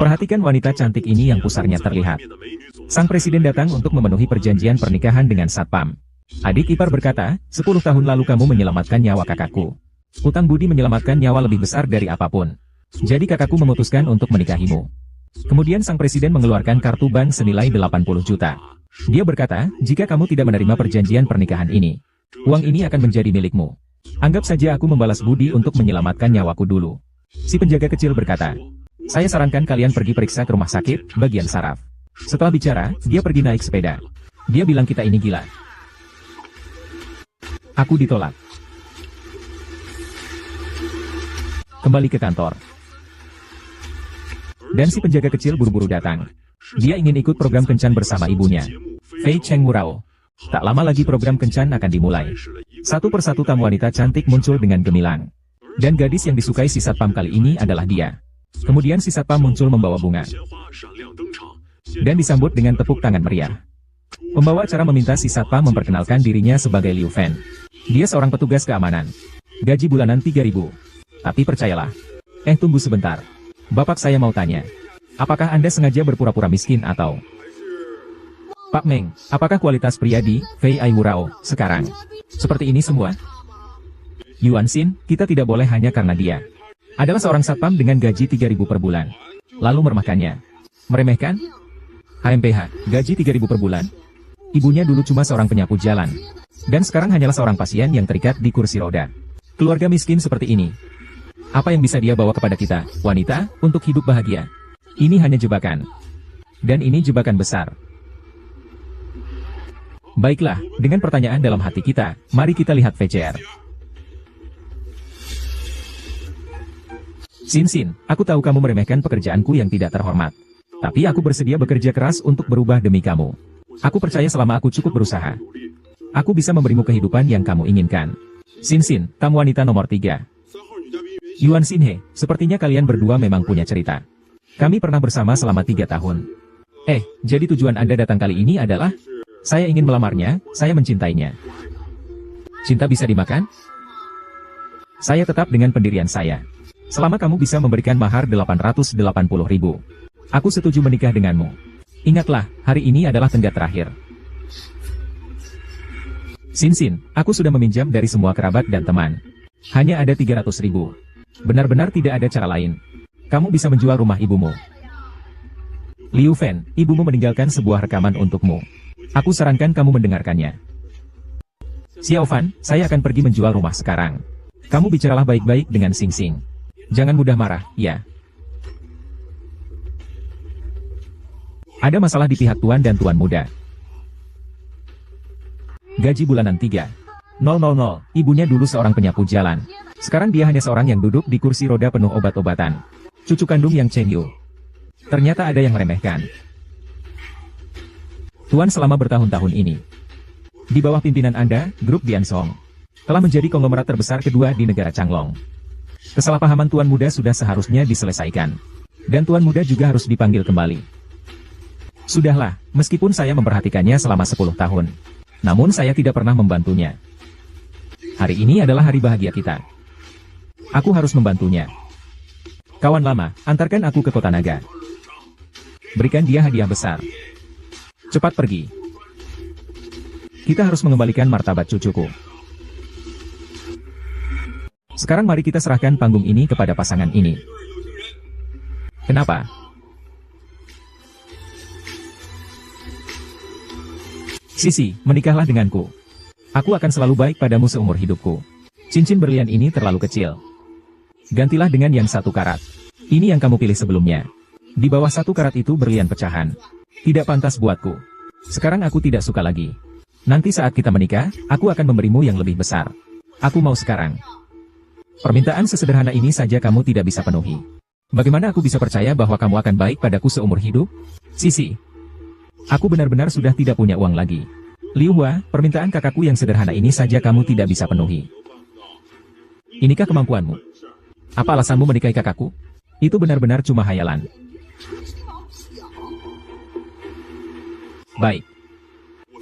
Perhatikan wanita cantik ini yang pusarnya terlihat. Sang presiden datang untuk memenuhi perjanjian pernikahan dengan satpam. Adik ipar berkata, 10 tahun lalu kamu menyelamatkan nyawa kakakku. Hutang budi menyelamatkan nyawa lebih besar dari apapun. Jadi kakakku memutuskan untuk menikahimu. Kemudian sang presiden mengeluarkan kartu bank senilai 80 juta. Dia berkata, jika kamu tidak menerima perjanjian pernikahan ini, uang ini akan menjadi milikmu. Anggap saja aku membalas budi untuk menyelamatkan nyawaku dulu. Si penjaga kecil berkata, saya sarankan kalian pergi periksa ke rumah sakit, bagian saraf. Setelah bicara, dia pergi naik sepeda. Dia bilang kita ini gila. Aku ditolak. Kembali ke kantor. Dan si penjaga kecil buru-buru datang. Dia ingin ikut program kencan bersama ibunya, Fei Cheng Murao. Tak lama lagi program kencan akan dimulai. Satu persatu tamu wanita cantik muncul dengan gemilang. Dan gadis yang disukai si satpam kali ini adalah dia. Kemudian si satpam muncul membawa bunga. Dan disambut dengan tepuk tangan meriah. Pembawa acara meminta si satpam memperkenalkan dirinya sebagai Liu Fen. Dia seorang petugas keamanan. Gaji bulanan 3.000. Tapi percayalah. Tunggu sebentar. Bapak saya mau tanya. Apakah Anda sengaja berpura-pura miskin atau... Pak Meng, apakah kualitas pria di Fei Ai Wurao sekarang seperti ini semua? Yuan Xin, kita tidak boleh hanya karena dia adalah seorang satpam dengan gaji 3.000 per bulan. Lalu meremehkannya. Meremehkan? HMPH, gaji 3.000 per bulan. Ibunya dulu cuma seorang penyapu jalan. Dan sekarang hanyalah seorang pasien yang terikat di kursi roda. Keluarga miskin seperti ini. Apa yang bisa dia bawa kepada kita, wanita, untuk hidup bahagia? Ini hanya jebakan. Dan ini jebakan besar. Baiklah, dengan pertanyaan dalam hati kita, mari kita lihat VCR. Xin, aku tahu kamu meremehkan pekerjaanku yang tidak terhormat. Tapi aku bersedia bekerja keras untuk berubah demi kamu. Aku percaya selama aku cukup berusaha, aku bisa memberimu kehidupan yang kamu inginkan. Xin, tamu wanita nomor 3. Yuan Xin, sepertinya kalian berdua memang punya cerita. Kami pernah bersama selama 3 tahun. Jadi tujuan Anda datang kali ini adalah... Saya ingin melamarnya, saya mencintainya. Cinta bisa dimakan? Saya tetap dengan pendirian saya. Selama kamu bisa memberikan mahar 880.000. Aku setuju menikah denganmu. Ingatlah, hari ini adalah tenggat terakhir. Xin, aku sudah meminjam dari semua kerabat dan teman. Hanya ada 300.000. Benar-benar tidak ada cara lain. Kamu bisa menjual rumah ibumu. Liu Fen, ibumu meninggalkan sebuah rekaman untukmu. Aku sarankan kamu mendengarkannya. Xiao Fan, saya akan pergi menjual rumah sekarang. Kamu bicaralah baik-baik dengan Xing. Jangan mudah marah, ya. Ada masalah di pihak tuan dan tuan muda. Gaji bulanan 3.000. Ibunya dulu seorang penyapu jalan. Sekarang dia hanya seorang yang duduk di kursi roda penuh obat-obatan. Cucu kandung yang Cheng Yu. Ternyata ada yang meremehkan. Tuan selama bertahun-tahun ini, di bawah pimpinan Anda, grup Diansong, telah menjadi konglomerat terbesar kedua di negara Changlong. Kesalahpahaman Tuan Muda sudah seharusnya diselesaikan. Dan Tuan Muda juga harus dipanggil kembali. Sudahlah, meskipun saya memperhatikannya selama 10 tahun. Namun saya tidak pernah membantunya. Hari ini adalah hari bahagia kita. Aku harus membantunya. Kawan lama, antarkan aku ke Kota Naga. Berikan dia hadiah besar. Cepat pergi. Kita harus mengembalikan martabat cucuku. Sekarang mari kita serahkan panggung ini kepada pasangan ini. Kenapa? Sisi, menikahlah denganku. Aku akan selalu baik padamu seumur hidupku. Cincin berlian ini terlalu kecil. Gantilah dengan yang 1 karat. Ini yang kamu pilih sebelumnya. Di bawah 1 karat itu berlian pecahan. Tidak pantas buatku. Sekarang aku tidak suka lagi. Nanti saat kita menikah, aku akan memberimu yang lebih besar. Aku mau sekarang. Permintaan sesederhana ini saja kamu tidak bisa penuhi. Bagaimana aku bisa percaya bahwa kamu akan baik padaku seumur hidup? Sisi. Aku benar-benar sudah tidak punya uang lagi. Liu Hua, permintaan kakakku yang sederhana ini saja kamu tidak bisa penuhi. Inikah kemampuanmu? Apa alasanmu menikahi kakakku? Itu benar-benar cuma hayalan. Baik.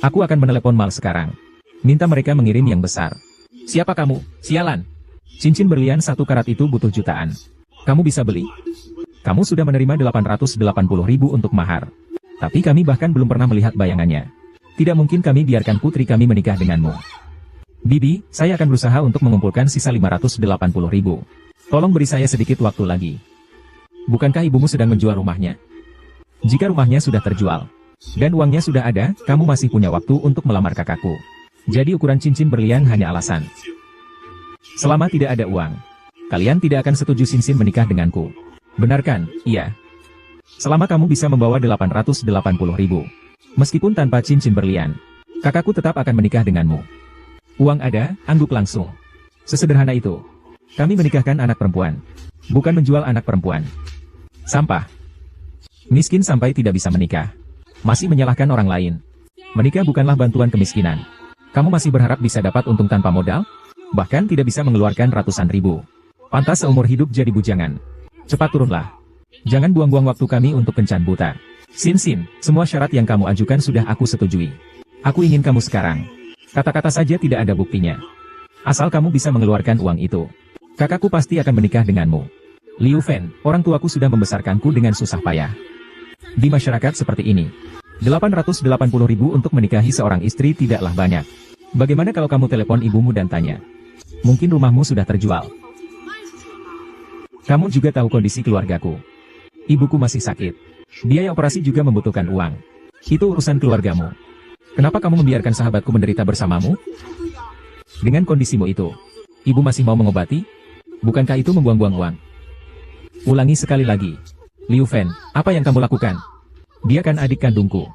Aku akan menelepon Mal sekarang. Minta mereka mengirim yang besar. Siapa kamu? Sialan. Cincin berlian 1 karat itu butuh jutaan. Kamu bisa beli? Kamu sudah menerima 880.000 untuk mahar. Tapi kami bahkan belum pernah melihat bayangannya. Tidak mungkin kami biarkan putri kami menikah denganmu. Bibi, saya akan berusaha untuk mengumpulkan sisa 580.000. Tolong beri saya sedikit waktu lagi. Bukankah ibumu sedang menjual rumahnya? Jika rumahnya sudah terjual, dan uangnya sudah ada, kamu masih punya waktu untuk melamar kakakku. Jadi ukuran cincin berlian hanya alasan. Selama tidak ada uang, kalian tidak akan setuju Sinsin menikah denganku. Benar kan? Iya. Selama kamu bisa membawa 880.000, meskipun tanpa cincin berlian, kakakku tetap akan menikah denganmu. Uang ada, angguk langsung. Sesederhana itu. Kami menikahkan anak perempuan, bukan menjual anak perempuan. Sampah. Miskin sampai tidak bisa menikah. Masih menyalahkan orang lain. Menikah bukanlah bantuan kemiskinan. Kamu masih berharap bisa dapat untung tanpa modal? Bahkan tidak bisa mengeluarkan ratusan ribu. Pantas seumur hidup jadi bujangan. Cepat turunlah. Jangan buang-buang waktu kami untuk kencan buta. Sinsin, semua syarat yang kamu ajukan sudah aku setujui. Aku ingin kamu sekarang. Kata-kata saja tidak ada buktinya. Asal kamu bisa mengeluarkan uang itu, kakakku pasti akan menikah denganmu. Liu Fen, orang tuaku sudah membesarkanku dengan susah payah. Di masyarakat seperti ini, 880.000 untuk menikahi seorang istri tidaklah banyak. Bagaimana kalau kamu telepon ibumu dan tanya? Mungkin rumahmu sudah terjual. Kamu juga tahu kondisi keluargaku. Ibuku masih sakit. Biaya operasi juga membutuhkan uang. Itu urusan keluargamu. Kenapa kamu membiarkan sahabatku menderita bersamamu? Dengan kondisimu itu, ibu masih mau mengobati? Bukankah itu membuang-buang uang? Ulangi sekali lagi. Liu Fen, apa yang kamu lakukan? Dia kan adik kandungku.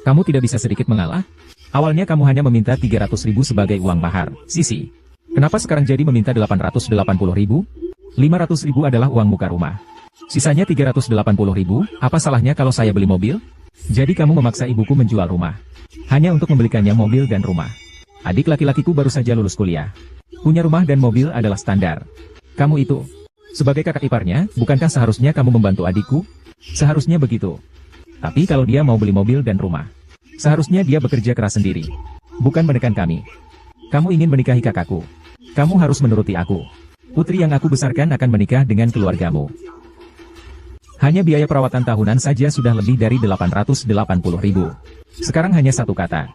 Kamu tidak bisa sedikit mengalah? Awalnya kamu hanya meminta 300.000 sebagai uang mahar, Sisi. Kenapa sekarang jadi meminta 880.000? 500.000 adalah uang muka rumah. Sisanya 380.000, apa salahnya kalau saya beli mobil? Jadi kamu memaksa ibuku menjual rumah. Hanya untuk membelikannya mobil dan rumah. Adik laki-lakiku baru saja lulus kuliah. Punya rumah dan mobil adalah standar. Kamu itu, sebagai kakak iparnya, bukankah seharusnya kamu membantu adikku? Seharusnya begitu. Tapi kalau dia mau beli mobil dan rumah, seharusnya dia bekerja keras sendiri. Bukan menekan kami. Kamu ingin menikahi kakakku. Kamu harus menuruti aku. Putri yang aku besarkan akan menikah dengan keluargamu. Hanya biaya perawatan tahunan saja sudah lebih dari 880.000. Sekarang hanya satu kata.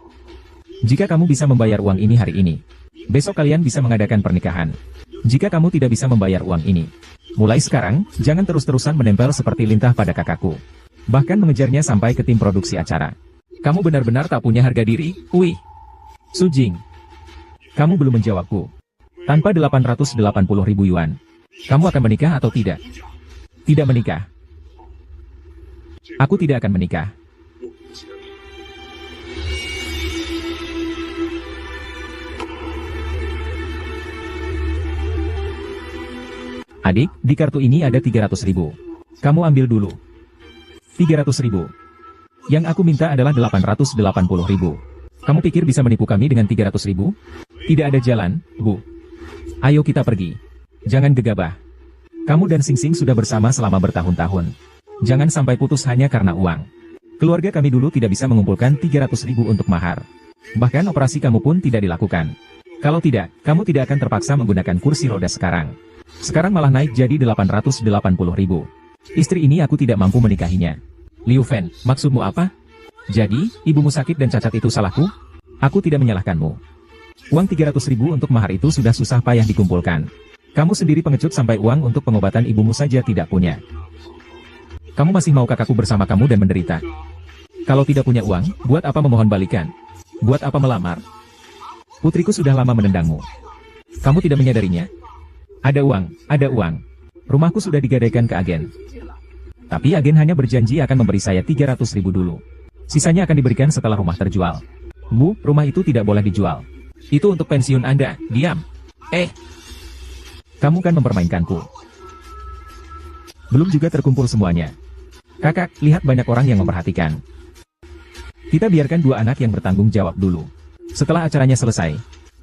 Jika kamu bisa membayar uang ini hari ini, besok kalian bisa mengadakan pernikahan. Jika kamu tidak bisa membayar uang ini, mulai sekarang, jangan terus-terusan menempel seperti lintah pada kakakku. Bahkan mengejarnya sampai ke tim produksi acara. Kamu benar-benar tak punya harga diri, Ui. Sujing. Kamu belum menjawabku. Tanpa 880.000 yuan, kamu akan menikah atau tidak? Tidak menikah. Aku tidak akan menikah. Adik, di kartu ini ada 300.000. Kamu ambil dulu. 300.000. Yang aku minta adalah 880.000. Kamu pikir bisa menipu kami dengan 300.000? Tidak ada jalan, Bu. Ayo kita pergi. Jangan gegabah. Kamu dan Sing Sing sudah bersama selama bertahun-tahun. Jangan sampai putus hanya karena uang. Keluarga kami dulu tidak bisa mengumpulkan 300.000 untuk mahar. Bahkan operasi kamu pun tidak dilakukan. Kalau tidak, kamu tidak akan terpaksa menggunakan kursi roda sekarang. Sekarang malah naik jadi 880.000. Istri ini aku tidak mampu menikahinya. Liu Fen, maksudmu apa? Jadi, ibumu sakit dan cacat itu salahku? Aku tidak menyalahkanmu. Uang 300.000 untuk mahar itu sudah susah payah dikumpulkan. Kamu sendiri pengecut sampai uang untuk pengobatan ibumu saja tidak punya. Kamu masih mau kakakku bersama kamu dan menderita? Kalau tidak punya uang, buat apa memohon balikan? Buat apa melamar? Putriku sudah lama menendangmu. Kamu tidak menyadarinya? Ada uang, ada uang. Rumahku sudah digadaikan ke agen. Tapi agen hanya berjanji akan memberi saya 300.000 dulu. Sisanya akan diberikan setelah rumah terjual. Bu, rumah itu tidak boleh dijual. Itu untuk pensiun Anda, diam. Kamu kan mempermainkanku. Belum juga terkumpul semuanya. Kakak, lihat banyak orang yang memperhatikan. Kita biarkan dua anak yang bertanggung jawab dulu. Setelah acaranya selesai,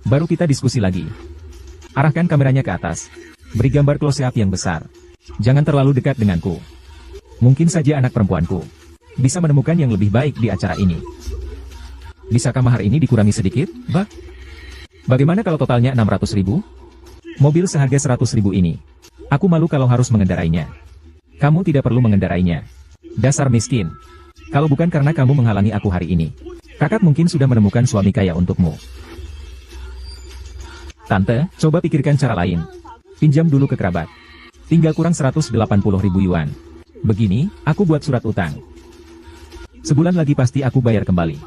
baru kita diskusi lagi. Arahkan kameranya ke atas. Beri gambar close-up yang besar. Jangan terlalu dekat denganku. Mungkin saja anak perempuanku bisa menemukan yang lebih baik di acara ini. Bisakah mahar ini dikurangi sedikit, Bak? Bagaimana kalau totalnya 600.000? Mobil seharga 100.000 ini. Aku malu kalau harus mengendarainya. Kamu tidak perlu mengendarainya. Dasar miskin. Kalau bukan karena kamu menghalangi aku hari ini, kakak mungkin sudah menemukan suami kaya untukmu. Tante, coba pikirkan cara lain. Pinjam dulu ke kerabat. Tinggal kurang 180.000 yuan. Begini, aku buat surat utang. Sebulan lagi pasti aku bayar kembali.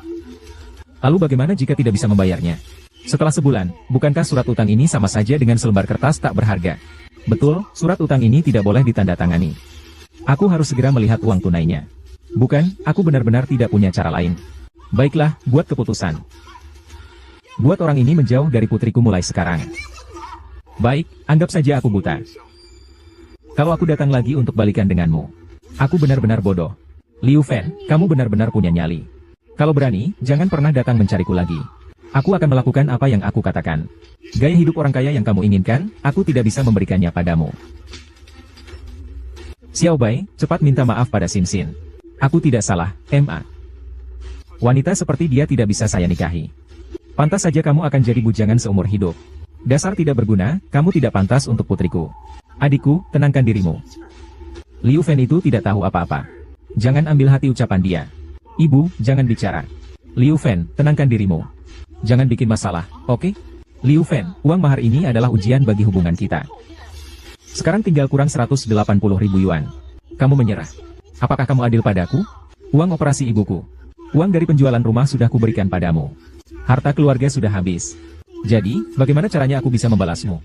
Lalu bagaimana jika tidak bisa membayarnya? Setelah sebulan, bukankah surat utang ini sama saja dengan selembar kertas tak berharga? Betul, surat utang ini tidak boleh ditandatangani. Aku harus segera melihat uang tunainya. Bukan, aku benar-benar tidak punya cara lain. Baiklah, buat keputusan. Buat orang ini menjauh dari putriku mulai sekarang. Baik, anggap saja aku buta. Kalau aku datang lagi untuk balikan denganmu, aku benar-benar bodoh. Liu Fen, kamu benar-benar punya nyali. Kalau berani, jangan pernah datang mencariku lagi. Aku akan melakukan apa yang aku katakan. Gaya hidup orang kaya yang kamu inginkan, aku tidak bisa memberikannya padamu. Xiao Bai, cepat minta maaf pada Xin Xin. Aku tidak salah, Ma. Wanita seperti dia tidak bisa saya nikahi. Pantas saja kamu akan jadi bujangan seumur hidup. Dasar tidak berguna, kamu tidak pantas untuk putriku. Adikku, tenangkan dirimu. Liu Fen itu tidak tahu apa-apa. Jangan ambil hati ucapan dia. Ibu, jangan bicara. Liu Fen, tenangkan dirimu. Jangan bikin masalah, oke? Liu Fen, uang mahar ini adalah ujian bagi hubungan kita. Sekarang tinggal kurang 180.000 yuan. Kamu menyerah. Apakah kamu adil padaku? Uang operasi ibuku. Uang dari penjualan rumah sudah kuberikan padamu. Harta keluarga sudah habis. Jadi, bagaimana caranya aku bisa membalasmu?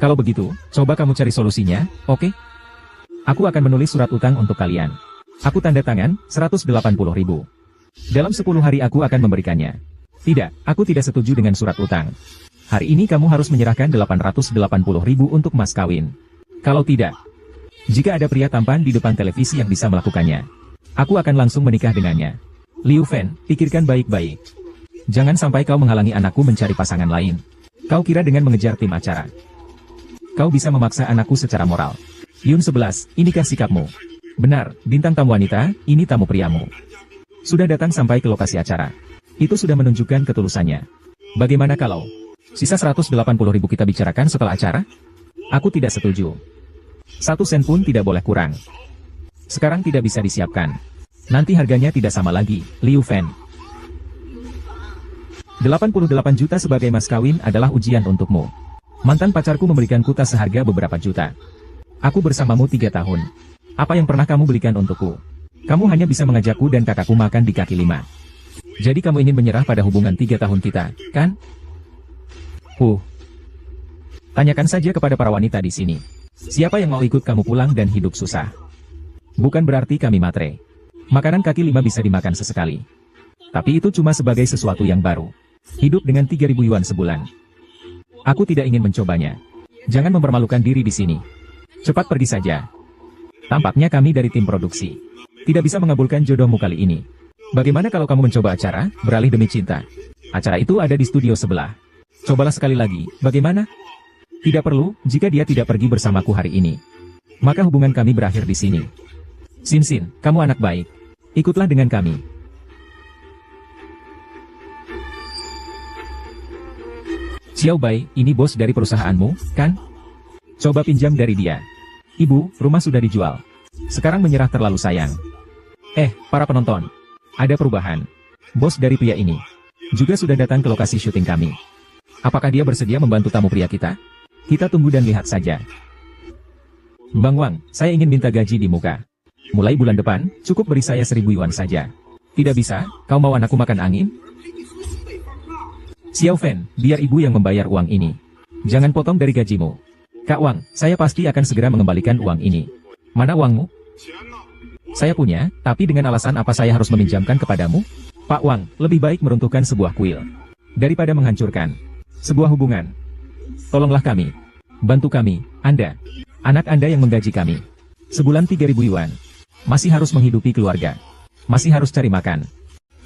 Kalau begitu, coba kamu cari solusinya, oke? Aku akan menulis surat utang untuk kalian. Aku tanda tangan, 180.000. Dalam 10 hari aku akan memberikannya. Tidak, aku tidak setuju dengan surat utang. Hari ini kamu harus menyerahkan 880.000 untuk mas kawin. Kalau tidak, jika ada pria tampan di depan televisi yang bisa melakukannya, aku akan langsung menikah dengannya. Liu Fen, pikirkan baik-baik. Jangan sampai kau menghalangi anakku mencari pasangan lain. Kau kira dengan mengejar tim acara, kau bisa memaksa anakku secara moral? Yun 11, inikah sikapmu? Benar, bintang tamu wanita, ini tamu priamu. Sudah datang sampai ke lokasi acara. Itu sudah menunjukkan ketulusannya. Bagaimana kalau sisa 180.000 kita bicarakan setelah acara? Aku tidak setuju. 1 sen pun tidak boleh kurang. Sekarang tidak bisa disiapkan. Nanti harganya tidak sama lagi, Liu Fen. 88 juta sebagai mas kawin adalah ujian untukmu. Mantan pacarku memberikanku tas seharga beberapa juta. Aku bersamamu 3 tahun. Apa yang pernah kamu belikan untukku? Kamu hanya bisa mengajakku dan kakakku makan di kaki 5. Jadi kamu ingin menyerah pada hubungan 3 tahun kita, kan? Tanyakan saja kepada para wanita di sini. Siapa yang mau ikut kamu pulang dan hidup susah? Bukan berarti kami matre. Makanan kaki 5 bisa dimakan sesekali. Tapi itu cuma sebagai sesuatu yang baru. Hidup dengan 3.000 yuan sebulan. Aku tidak ingin mencobanya. Jangan mempermalukan diri di sini. Cepat pergi saja. Tampaknya kami dari tim produksi tidak bisa mengabulkan jodohmu kali ini. Bagaimana kalau kamu mencoba acara, beralih demi cinta? Acara itu ada di studio sebelah. Cobalah sekali lagi, bagaimana? Tidak perlu, jika dia tidak pergi bersamaku hari ini, maka hubungan kami berakhir di sini. Xin Xin, kamu anak baik. Ikutlah dengan kami. Xiao Bai, ini bos dari perusahaanmu, kan? Coba pinjam dari dia. Ibu, rumah sudah dijual. Sekarang menyerah terlalu sayang. Para penonton. Ada perubahan. Bos dari pria ini juga sudah datang ke lokasi syuting kami. Apakah dia bersedia membantu tamu pria kita? Kita tunggu dan lihat saja. Bang Wang, saya ingin minta gaji di muka. Mulai bulan depan, cukup beri saya 1.000 yuan saja. Tidak bisa, kau mau anakku makan angin? Xiao Fen, biar ibu yang membayar uang ini. Jangan potong dari gajimu. Kak Wang, saya pasti akan segera mengembalikan uang ini. Mana uangmu? Saya punya, tapi dengan alasan apa saya harus meminjamkan kepadamu? Pak Wang, lebih baik meruntuhkan sebuah kuil daripada menghancurkan sebuah hubungan. Tolonglah kami. Bantu kami, Anda. Anak Anda yang menggaji kami. Sebulan 3.000 yuan. Masih harus menghidupi keluarga. Masih harus cari makan.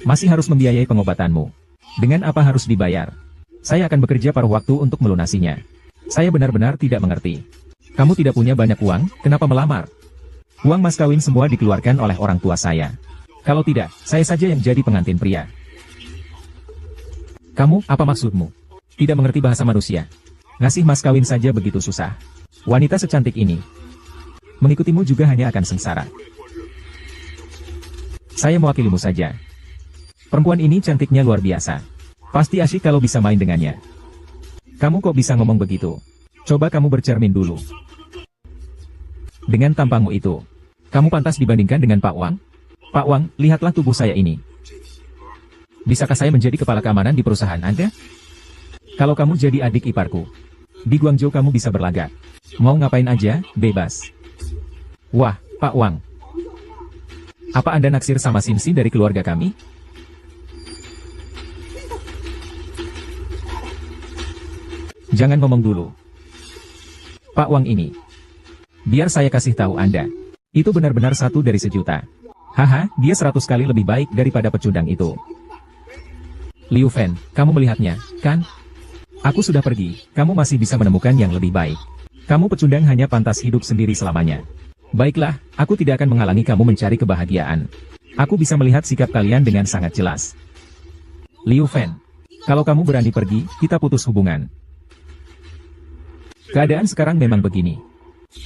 Masih harus membiayai pengobatanmu. Dengan apa harus dibayar? Saya akan bekerja paruh waktu untuk melunasinya. Saya benar-benar tidak mengerti. Kamu tidak punya banyak uang, kenapa melamar? Uang mas kawin semua dikeluarkan oleh orang tua saya. Kalau tidak, saya saja yang jadi pengantin pria. Kamu, apa maksudmu? Tidak mengerti bahasa manusia. Ngasih mas kawin saja begitu susah. Wanita secantik ini. Mengikutimu juga hanya akan sengsara. Saya mewakilimu saja. Perempuan ini cantiknya luar biasa. Pasti asyik kalau bisa main dengannya. Kamu kok bisa ngomong begitu? Coba kamu bercermin dulu. Dengan tampangmu itu, kamu pantas dibandingkan dengan Pak Wang? Pak Wang, lihatlah tubuh saya ini. Bisakah saya menjadi kepala keamanan di perusahaan Anda? Kalau kamu jadi adik iparku, di Guangzhou kamu bisa berlagak. Mau ngapain aja, bebas. Wah, Pak Wang. Apa Anda naksir sama Sin dari keluarga kami? Jangan ngomong dulu. Pak Wang ini. Biar saya kasih tahu Anda. Itu benar-benar 1 dari sejuta. Haha, dia 100 kali lebih baik daripada pecundang itu. Liu Fan, kamu melihatnya, kan? Aku sudah pergi, kamu masih bisa menemukan yang lebih baik. Kamu pecundang hanya pantas hidup sendiri selamanya. Baiklah, aku tidak akan menghalangi kamu mencari kebahagiaan. Aku bisa melihat sikap kalian dengan sangat jelas. Liu Fan, kalau kamu berani pergi, kita putus hubungan. Keadaan sekarang memang begini.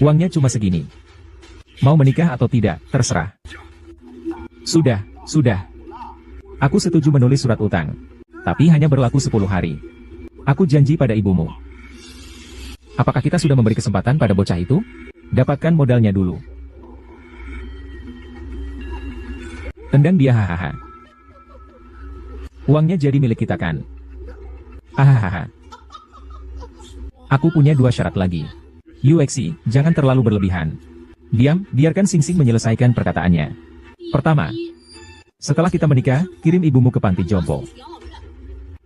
Uangnya cuma segini. Mau menikah atau tidak, terserah. Sudah. Aku setuju menulis surat utang. Tapi hanya berlaku 10 hari. Aku janji pada ibumu. Apakah kita sudah memberi kesempatan pada bocah itu? Dapatkan modalnya dulu. Tendang dia, hahaha. Uangnya jadi milik kita kan? Hahaha. Aku punya 2 syarat lagi. Yuexi, jangan terlalu berlebihan. Diam, biarkan Xing Xing menyelesaikan perkataannya. Pertama, setelah kita menikah, kirim ibumu ke panti jompo.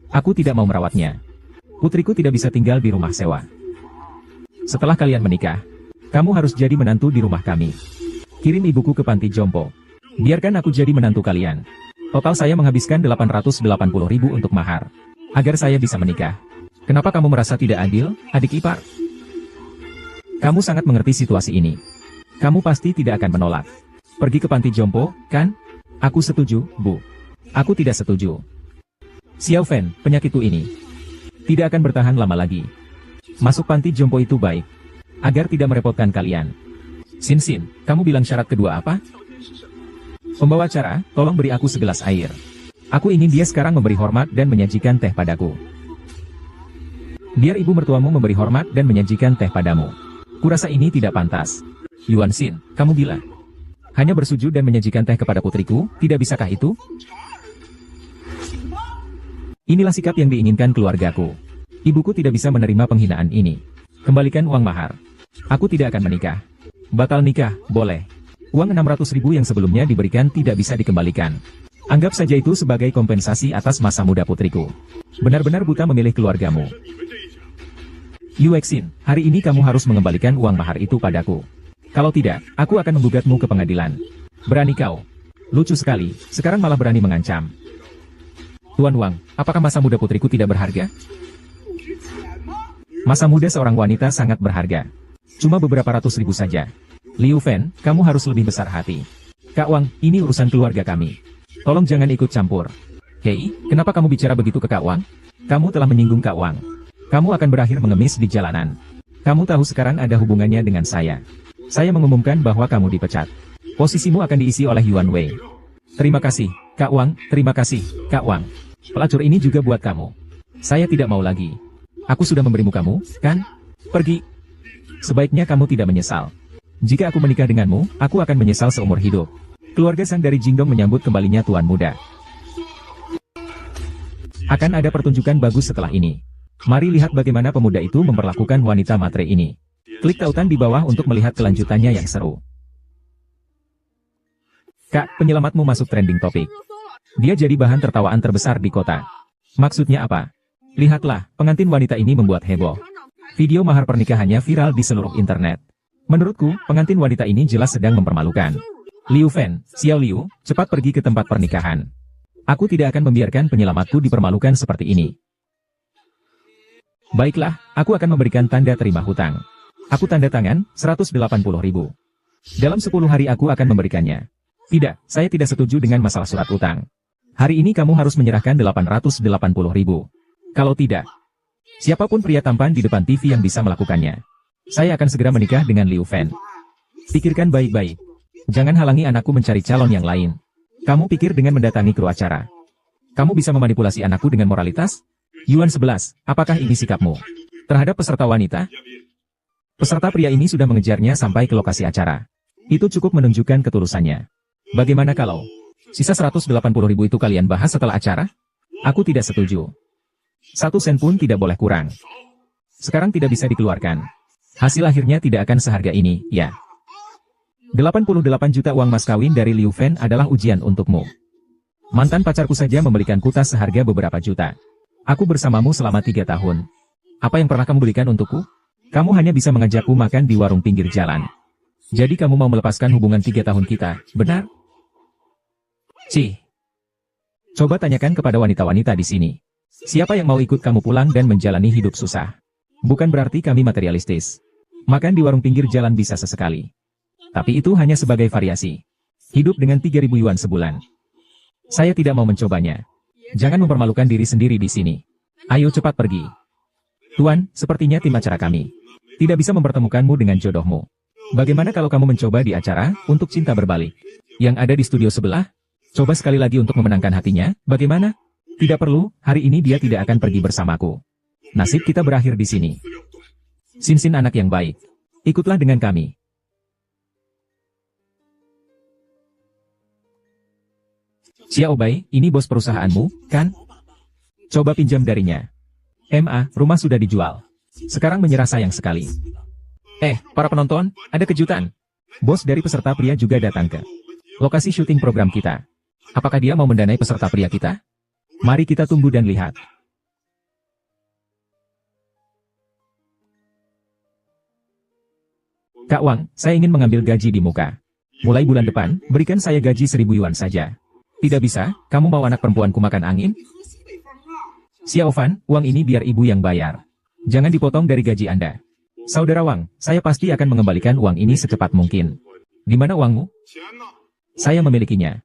Aku tidak mau merawatnya. Putriku tidak bisa tinggal di rumah sewa. Setelah kalian menikah, kamu harus jadi menantu di rumah kami. Kirim ibuku ke panti jompo. Biarkan aku jadi menantu kalian. Total saya menghabiskan 880.000 untuk mahar. Agar saya bisa menikah. Kenapa kamu merasa tidak adil, adik ipar? Kamu sangat mengerti situasi ini. Kamu pasti tidak akan menolak. Pergi ke panti jompo, kan? Aku setuju, Bu. Aku tidak setuju. Xiao Fan, penyakitku ini tidak akan bertahan lama lagi. Masuk panti jompo itu baik. Agar tidak merepotkan kalian. Sin, kamu bilang syarat kedua apa? Pembawa acara, tolong beri aku segelas air. Aku ingin dia sekarang memberi hormat dan menyajikan teh padaku. Biar ibu mertuamu memberi hormat dan menyajikan teh padamu. Kurasa ini tidak pantas. Yuan Xin, kamu bilang hanya bersujud dan menyajikan teh kepada putriku, tidak bisakah itu? Inilah sikap yang diinginkan keluargaku. Ibuku tidak bisa menerima penghinaan ini. Kembalikan uang mahar. Aku tidak akan menikah. Batal nikah, boleh. Uang 600.000 yang sebelumnya diberikan tidak bisa dikembalikan. Anggap saja itu sebagai kompensasi atas masa muda putriku. Benar-benar buta memilih keluargamu. Yuexin, hari ini kamu harus mengembalikan uang mahar itu padaku. Kalau tidak, aku akan menggugatmu ke pengadilan. Berani kau? Lucu sekali, sekarang malah berani mengancam. Tuan Wang, apakah masa muda putriku tidak berharga? Masa muda seorang wanita sangat berharga. Cuma beberapa ratus ribu saja. Liu Fan, kamu harus lebih besar hati. Kak Wang, ini urusan keluarga kami. Tolong jangan ikut campur. Hei, kenapa kamu bicara begitu ke Kak Wang? Kamu telah menyinggung Kak Wang. Kamu akan berakhir mengemis di jalanan. Kamu tahu sekarang ada hubungannya dengan saya. Saya mengumumkan bahwa kamu dipecat. Posisimu akan diisi oleh Yuan Wei. Terima kasih, Kak Wang, terima kasih, Kak Wang. Pelacur ini juga buat kamu. Saya tidak mau lagi. Aku sudah memberimu kamu, kan? Pergi. Sebaiknya kamu tidak menyesal. Jika aku menikah denganmu, aku akan menyesal seumur hidup. Keluarga Sang dari Jingdong menyambut kembalinya tuan muda. Akan ada pertunjukan bagus setelah ini. Mari lihat bagaimana pemuda itu memperlakukan wanita matre ini. Klik tautan di bawah untuk melihat kelanjutannya yang seru. Kak, penyelamatmu masuk trending topik. Dia jadi bahan tertawaan terbesar di kota. Maksudnya apa? Lihatlah, pengantin wanita ini membuat heboh. Video mahar pernikahannya viral di seluruh internet. Menurutku, pengantin wanita ini jelas sedang mempermalukan. Liu Fan, Xiao Liu, cepat pergi ke tempat pernikahan. Aku tidak akan membiarkan penyelamatku dipermalukan seperti ini. Baiklah, aku akan memberikan tanda terima hutang. Aku tanda tangan, 180.000. Dalam 10 hari aku akan memberikannya. Tidak, saya tidak setuju dengan masalah surat utang. Hari ini kamu harus menyerahkan 880.000. Kalau tidak, siapapun pria tampan di depan TV yang bisa melakukannya. Saya akan segera menikah dengan Liu Fan. Pikirkan baik-baik. Jangan halangi anakku mencari calon yang lain. Kamu pikir dengan mendatangi kru acara, kamu bisa memanipulasi anakku dengan moralitas? Yuan 11, apakah ini sikapmu terhadap peserta wanita? Peserta pria ini sudah mengejarnya sampai ke lokasi acara. Itu cukup menunjukkan ketulusannya. Bagaimana kalau sisa 180.000 itu kalian bahas setelah acara? Aku tidak setuju. 1 sen pun tidak boleh kurang. Sekarang tidak bisa dikeluarkan. Hasil akhirnya tidak akan seharga ini, ya. 88 juta uang mas kawin dari Liu Fen adalah ujian untukmu. Mantan pacarku saja membelikan kutas seharga beberapa juta. Aku bersamamu selama 3 tahun. Apa yang pernah kamu belikan untukku? Kamu hanya bisa mengajakku makan di warung pinggir jalan. Jadi kamu mau melepaskan hubungan 3 tahun kita, benar? Cih. Coba tanyakan kepada wanita-wanita di sini. Siapa yang mau ikut kamu pulang dan menjalani hidup susah? Bukan berarti kami materialistis. Makan di warung pinggir jalan bisa sesekali. Tapi itu hanya sebagai variasi. Hidup dengan 3.000 yuan sebulan. Saya tidak mau mencobanya. Jangan mempermalukan diri sendiri di sini. Ayo cepat pergi. Tuan, sepertinya tim acara kami tidak bisa mempertemukanmu dengan jodohmu. Bagaimana kalau kamu mencoba di acara untuk cinta berbalik yang ada di studio sebelah? Coba sekali lagi untuk memenangkan hatinya, bagaimana? Tidak perlu, hari ini dia tidak akan pergi bersamaku. Nasib kita berakhir di sini. Sin anak yang baik. Ikutlah dengan kami. Xiaobai, ini bos perusahaanmu, kan? Coba pinjam darinya. Rumah sudah dijual. Sekarang menyerah sayang sekali. Para penonton, ada kejutan. Bos dari peserta pria juga datang ke lokasi syuting program kita. Apakah dia mau mendanai peserta pria kita? Mari kita tunggu dan lihat. Kak Wang, saya ingin mengambil gaji di muka. Mulai bulan depan, berikan saya gaji 1.000 yuan saja. Tidak bisa, kamu mau anak perempuanku makan angin? Xiao Fan, uang ini biar ibu yang bayar. Jangan dipotong dari gaji Anda. Saudara Wang, saya pasti akan mengembalikan uang ini secepat mungkin. Di mana uangmu? Saya memilikinya.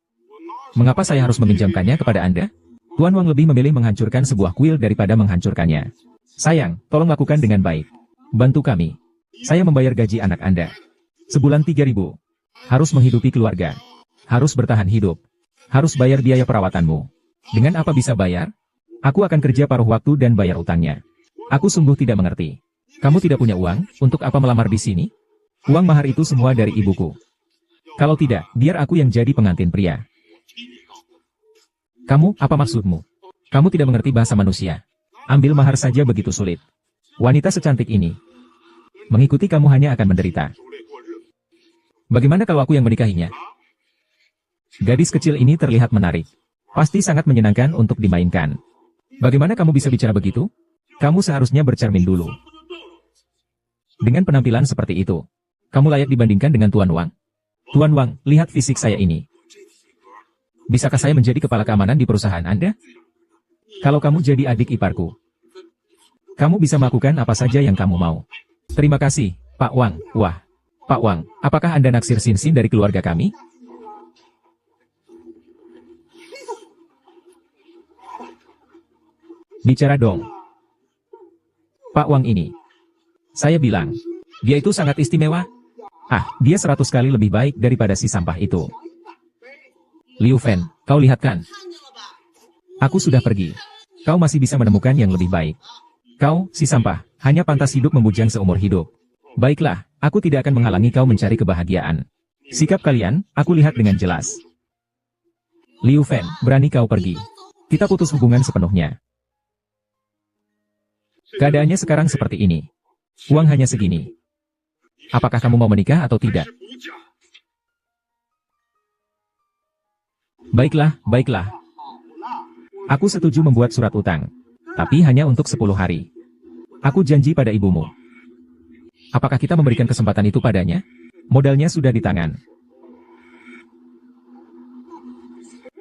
Mengapa saya harus meminjamkannya kepada Anda? Tuan Wang lebih memilih menghancurkan sebuah kuil daripada menghancurkannya. Sayang, tolong lakukan dengan baik. Bantu kami. Saya membayar gaji anak Anda. Sebulan 3.000. Harus menghidupi keluarga. Harus bertahan hidup. Harus bayar biaya perawatanmu. Dengan apa bisa bayar? Aku akan kerja paruh waktu dan bayar utangnya. Aku sungguh tidak mengerti. Kamu tidak punya uang, untuk apa melamar di sini? Uang mahar itu semua dari ibuku. Kalau tidak, biar aku yang jadi pengantin pria. Kamu, apa maksudmu? Kamu tidak mengerti bahasa manusia. Ambil mahar saja begitu sulit. Wanita secantik ini. Mengikuti kamu hanya akan menderita. Bagaimana kalau aku yang menikahinya? Gadis kecil ini terlihat menarik. Pasti sangat menyenangkan untuk dimainkan. Bagaimana kamu bisa bicara begitu? Kamu seharusnya bercermin dulu. Dengan penampilan seperti itu, kamu layak dibandingkan dengan Tuan Wang. Tuan Wang, lihat fisik saya ini. Bisakah saya menjadi kepala keamanan di perusahaan Anda? Kalau kamu jadi adik iparku, kamu bisa melakukan apa saja yang kamu mau. Terima kasih, Pak Wang. Wah, Pak Wang, apakah Anda naksir Sin dari keluarga kami? Bicara dong. Pak Wang ini. Saya bilang, dia itu sangat istimewa. Dia 100 kali lebih baik daripada si sampah itu. Liu Fen, kau lihat kan? Aku sudah pergi. Kau masih bisa menemukan yang lebih baik. Kau, si sampah, hanya pantas hidup membujang seumur hidup. Baiklah, aku tidak akan menghalangi kau mencari kebahagiaan. Sikap kalian, aku lihat dengan jelas. Liu Fen, berani kau pergi. Kita putus hubungan sepenuhnya. Keadaannya sekarang seperti ini. Uang hanya segini. Apakah kamu mau menikah atau tidak? Baiklah, baiklah. Aku setuju membuat surat utang. Tapi hanya untuk 10 hari. Aku janji pada ibumu. Apakah kita memberikan kesempatan itu padanya? Modalnya sudah di tangan.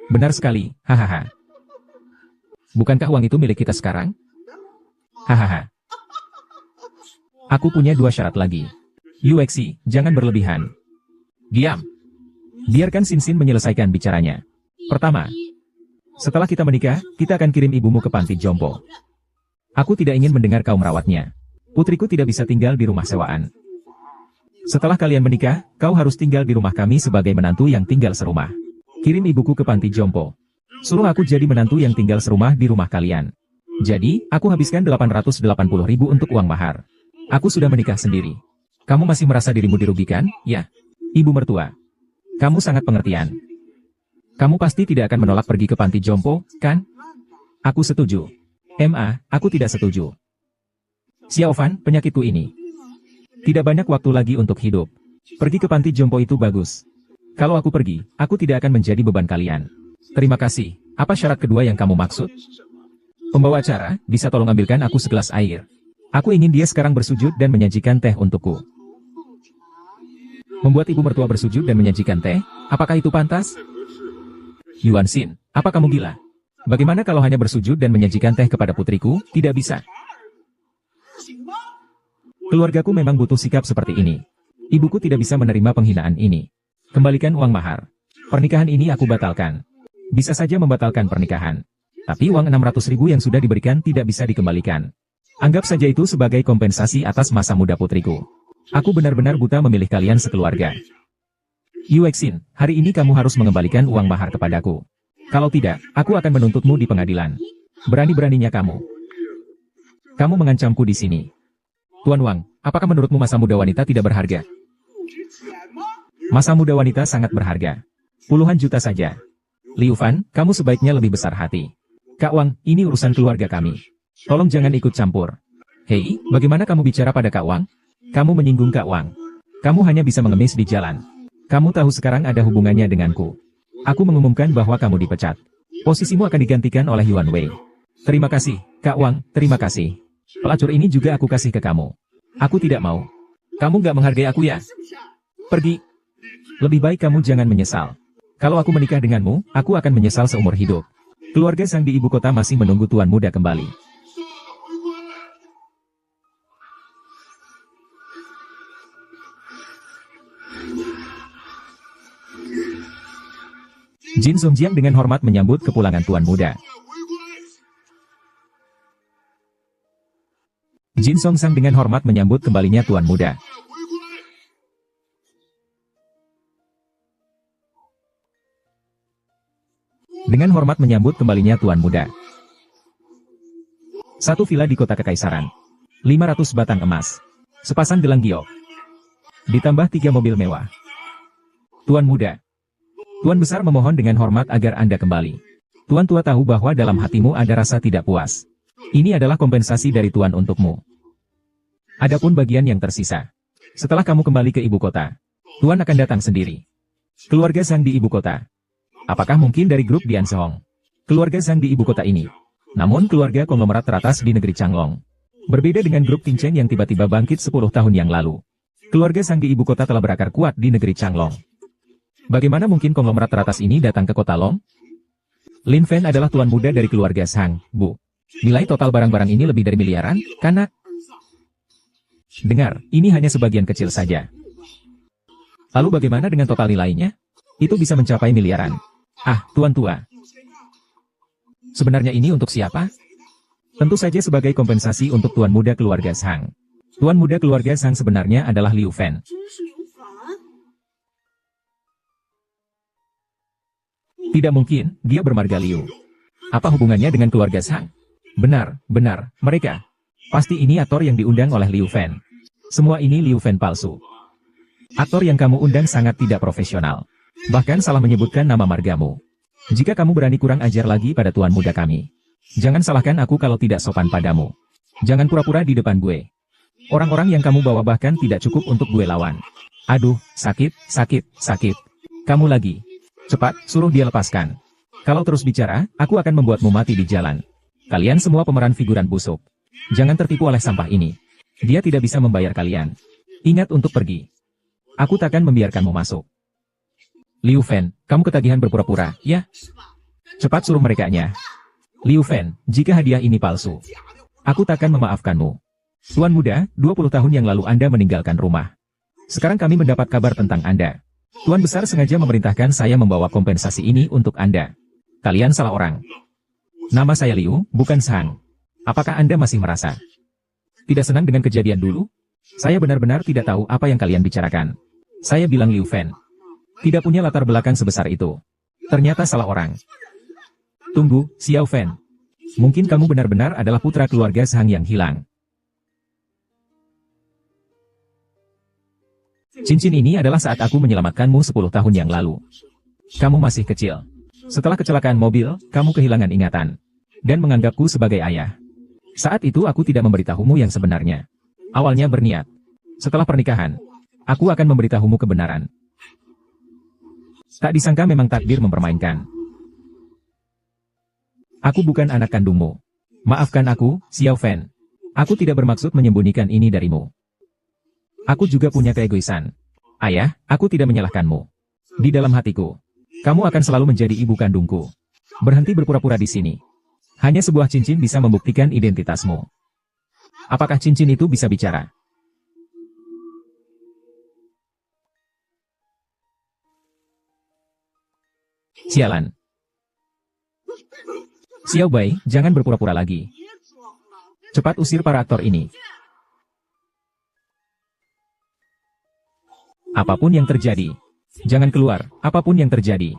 Benar sekali, hahaha. Bukankah uang itu milik kita sekarang? Hahaha. Aku punya 2 syarat lagi. Yuexi, jangan berlebihan. Diam. Biarkan Sin menyelesaikan bicaranya. Pertama, setelah kita menikah, kita akan kirim ibumu ke panti jompo. Aku tidak ingin mendengar kau merawatnya. Putriku tidak bisa tinggal di rumah sewaan. Setelah kalian menikah, kau harus tinggal di rumah kami sebagai menantu yang tinggal serumah. Kirim ibuku ke panti jompo. Suruh aku jadi menantu yang tinggal serumah di rumah kalian. Jadi, aku habiskan 880.000 untuk uang mahar. Aku sudah menikah sendiri. Kamu masih merasa dirimu dirugikan, ya? Ibu mertua. Kamu sangat pengertian. Kamu pasti tidak akan menolak pergi ke panti jompo, kan? Aku setuju. Aku tidak setuju. Xiaofan, penyakitku ini. Tidak banyak waktu lagi untuk hidup. Pergi ke panti jompo itu bagus. Kalau aku pergi, aku tidak akan menjadi beban kalian. Terima kasih. Apa syarat kedua yang kamu maksud? Pembawa acara, bisa tolong ambilkan aku segelas air. Aku ingin dia sekarang bersujud dan menyajikan teh untukku. Membuat ibu mertua bersujud dan menyajikan teh, apakah itu pantas? Yuan Xin, apa kamu gila? Bagaimana kalau hanya bersujud dan menyajikan teh kepada putriku? Tidak bisa. Keluargaku memang butuh sikap seperti ini. Ibuku tidak bisa menerima penghinaan ini. Kembalikan uang mahar. Pernikahan ini aku batalkan. Bisa saja membatalkan pernikahan. Tapi uang 600.000 yang sudah diberikan tidak bisa dikembalikan. Anggap saja itu sebagai kompensasi atas masa muda putriku. Aku benar-benar buta memilih kalian sekeluarga. Yuexin, hari ini kamu harus mengembalikan uang mahar kepadaku. Kalau tidak, aku akan menuntutmu di pengadilan. Berani-beraninya kamu. Kamu mengancamku di sini. Tuan Wang, apakah menurutmu masa muda wanita tidak berharga? Masa muda wanita sangat berharga. Puluhan juta saja. Liu Fan, kamu sebaiknya lebih besar hati. Kak Wang, ini urusan keluarga kami. Tolong jangan ikut campur. Hei, bagaimana kamu bicara pada Kak Wang? Kamu menyinggung Kak Wang. Kamu hanya bisa mengemis di jalan. Kamu tahu sekarang ada hubungannya denganku. Aku mengumumkan bahwa kamu dipecat. Posisimu akan digantikan oleh Yuan Wei. Terima kasih, Kak Wang, terima kasih. Pelacur ini juga aku kasih ke kamu. Aku tidak mau. Kamu nggak menghargai aku ya? Pergi. Lebih baik kamu jangan menyesal. Kalau aku menikah denganmu, aku akan menyesal seumur hidup. Keluarga Sang di ibu kota masih menunggu tuan muda kembali. Jin Songjiang dengan hormat menyambut kepulangan tuan muda. Jin Songsang dengan hormat menyambut kembalinya tuan muda. Dengan hormat menyambut kembalinya tuan muda. Satu villa di kota kekaisaran. 500 batang emas. Sepasang gelang giok. Ditambah 3 mobil mewah. Tuan muda. Tuan besar memohon dengan hormat agar Anda kembali. Tuan tua tahu bahwa dalam hatimu ada rasa tidak puas. Ini adalah kompensasi dari Tuan untukmu. Adapun bagian yang tersisa. Setelah kamu kembali ke ibu kota, Tuan akan datang sendiri. Keluarga Sang di ibu kota. Apakah mungkin dari grup Dian Sehong? Keluarga Sang di ibu kota ini. Namun keluarga konglomerat teratas di negeri Changlong. Berbeda dengan grup Qin Cheng yang tiba-tiba bangkit 10 tahun yang lalu. Keluarga Sang di ibu kota telah berakar kuat di negeri Changlong. Bagaimana mungkin konglomerat teratas ini datang ke kota Long? Lin Fen adalah tuan muda dari keluarga Sang, Bu. Nilai total barang-barang ini lebih dari miliaran, kan? Dengar, ini hanya sebagian kecil saja. Lalu bagaimana dengan total nilainya? Itu bisa mencapai miliaran. Ah, tuan tua. Sebenarnya ini untuk siapa? Tentu saja sebagai kompensasi untuk tuan muda keluarga Sang. Tuan muda keluarga Sang sebenarnya adalah Liu Fen. Tidak mungkin, dia bermarga Liu. Apa hubungannya dengan keluarga Sang? Benar, mereka. Pasti ini aktor yang diundang oleh Liu Fen. Semua ini Liu Fen palsu. Aktor yang kamu undang sangat tidak profesional. Bahkan salah menyebutkan nama margamu. Jika kamu berani kurang ajar lagi pada tuan muda kami. Jangan salahkan aku kalau tidak sopan padamu. Jangan pura-pura di depan gue. Orang-orang yang kamu bawa bahkan tidak cukup untuk gue lawan. Aduh, sakit. Kamu lagi. Cepat, suruh dia lepaskan. Kalau terus bicara, aku akan membuatmu mati di jalan. Kalian semua pemeran figuran busuk. Jangan tertipu oleh sampah ini. Dia tidak bisa membayar kalian. Ingat untuk pergi. Aku takkan membiarkanmu masuk. Liu Fen, kamu ketagihan berpura-pura, ya? Cepat suruh merekanya. Liu Fen, jika hadiah ini palsu, aku takkan memaafkanmu. Tuan muda, 20 tahun yang lalu Anda meninggalkan rumah. Sekarang kami mendapat kabar tentang Anda. Tuan besar sengaja memerintahkan saya membawa kompensasi ini untuk Anda. Kalian salah orang. Nama saya Liu, bukan Sang. Apakah Anda masih merasa tidak senang dengan kejadian dulu? Saya benar-benar tidak tahu apa yang kalian bicarakan. Saya bilang Liu Fan. Tidak punya latar belakang sebesar itu. Ternyata salah orang. Tunggu, Xiao Fan. Mungkin kamu benar-benar adalah putra keluarga Shang yang hilang. Cincin ini adalah saat aku menyelamatkanmu 10 tahun yang lalu. Kamu masih kecil. Setelah kecelakaan mobil, kamu kehilangan ingatan. Dan menganggapku sebagai ayah. Saat itu aku tidak memberitahumu yang sebenarnya. Awalnya berniat. Setelah pernikahan, aku akan memberitahumu kebenaran. Tak disangka memang takdir mempermainkan. Aku bukan anak kandungmu. Maafkan aku, Xiao Fan. Aku tidak bermaksud menyembunyikan ini darimu. Aku juga punya keegoisan. Ayah, aku tidak menyalahkanmu. Di dalam hatiku, kamu akan selalu menjadi ibu kandungku. Berhenti berpura-pura di sini. Hanya sebuah cincin bisa membuktikan identitasmu. Apakah cincin itu bisa bicara? Sialan. Xiao Bai, jangan berpura-pura lagi. Cepat usir para aktor ini. Apapun yang terjadi, jangan keluar, apapun yang terjadi.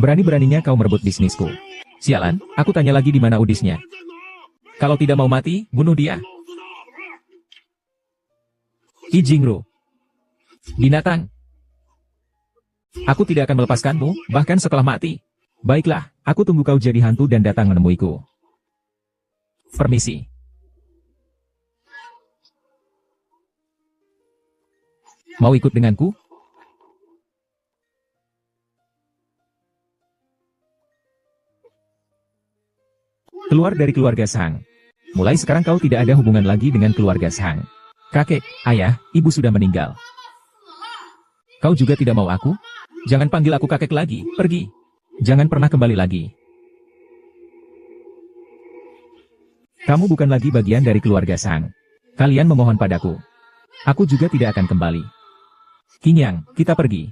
Berani-beraninya kau merebut bisnisku. Sialan, aku tanya lagi di mana udisnya. Kalau tidak mau mati, bunuh dia. Yi Jingru. Binatang. Aku tidak akan melepaskanmu, bahkan setelah mati. Baiklah, aku tunggu kau jadi hantu dan datang menemuiku. Permisi. Mau ikut denganku? Keluar dari keluarga Shang. Mulai sekarang kau tidak ada hubungan lagi dengan keluarga Shang. Kakek, ayah, ibu sudah meninggal. Kau juga tidak mau aku? Jangan panggil aku kakek lagi, pergi. Jangan pernah kembali lagi. Kamu bukan lagi bagian dari keluarga Shang. Kalian memohon padaku. Aku juga tidak akan kembali. Qingyang, kita pergi.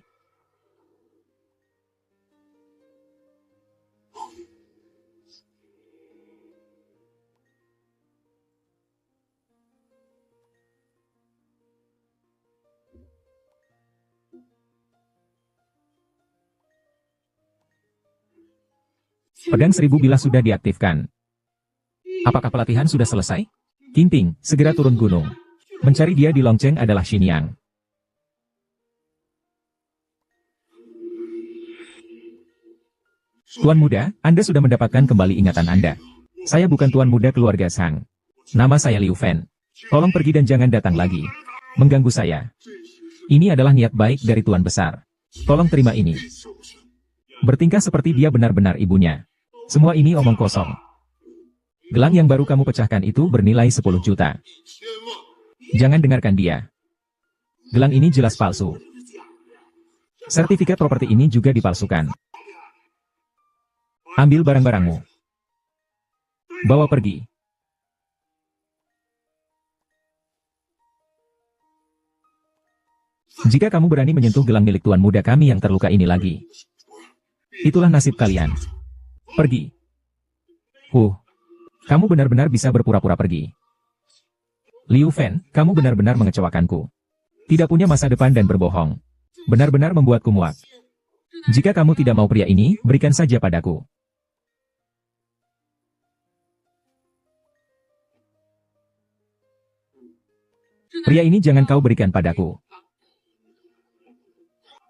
Pedang 1000 bilah sudah diaktifkan. Apakah pelatihan sudah selesai? Qingping, segera turun gunung. Mencari dia di Longcheng adalah Xiniang. Tuan Muda, Anda sudah mendapatkan kembali ingatan Anda. Saya bukan Tuan Muda keluarga Shang. Nama saya Liu Fan. Tolong pergi dan jangan datang lagi. Mengganggu saya. Ini adalah niat baik dari Tuan Besar. Tolong terima ini. Bertingkah seperti dia benar-benar ibunya. Semua ini omong kosong. Gelang yang baru kamu pecahkan itu bernilai 10 juta. Jangan dengarkan dia. Gelang ini jelas palsu. Sertifikat properti ini juga dipalsukan. Ambil barang-barangmu. Bawa pergi. Jika kamu berani menyentuh gelang milik Tuan Muda kami yang terluka ini lagi, itulah nasib kalian. Pergi. Kamu benar-benar bisa berpura-pura pergi. Liu Fan, kamu benar-benar mengecewakanku. Tidak punya masa depan dan berbohong. Benar-benar membuatku muak. Jika kamu tidak mau pria ini, berikan saja padaku. Pria ini jangan kau berikan padaku.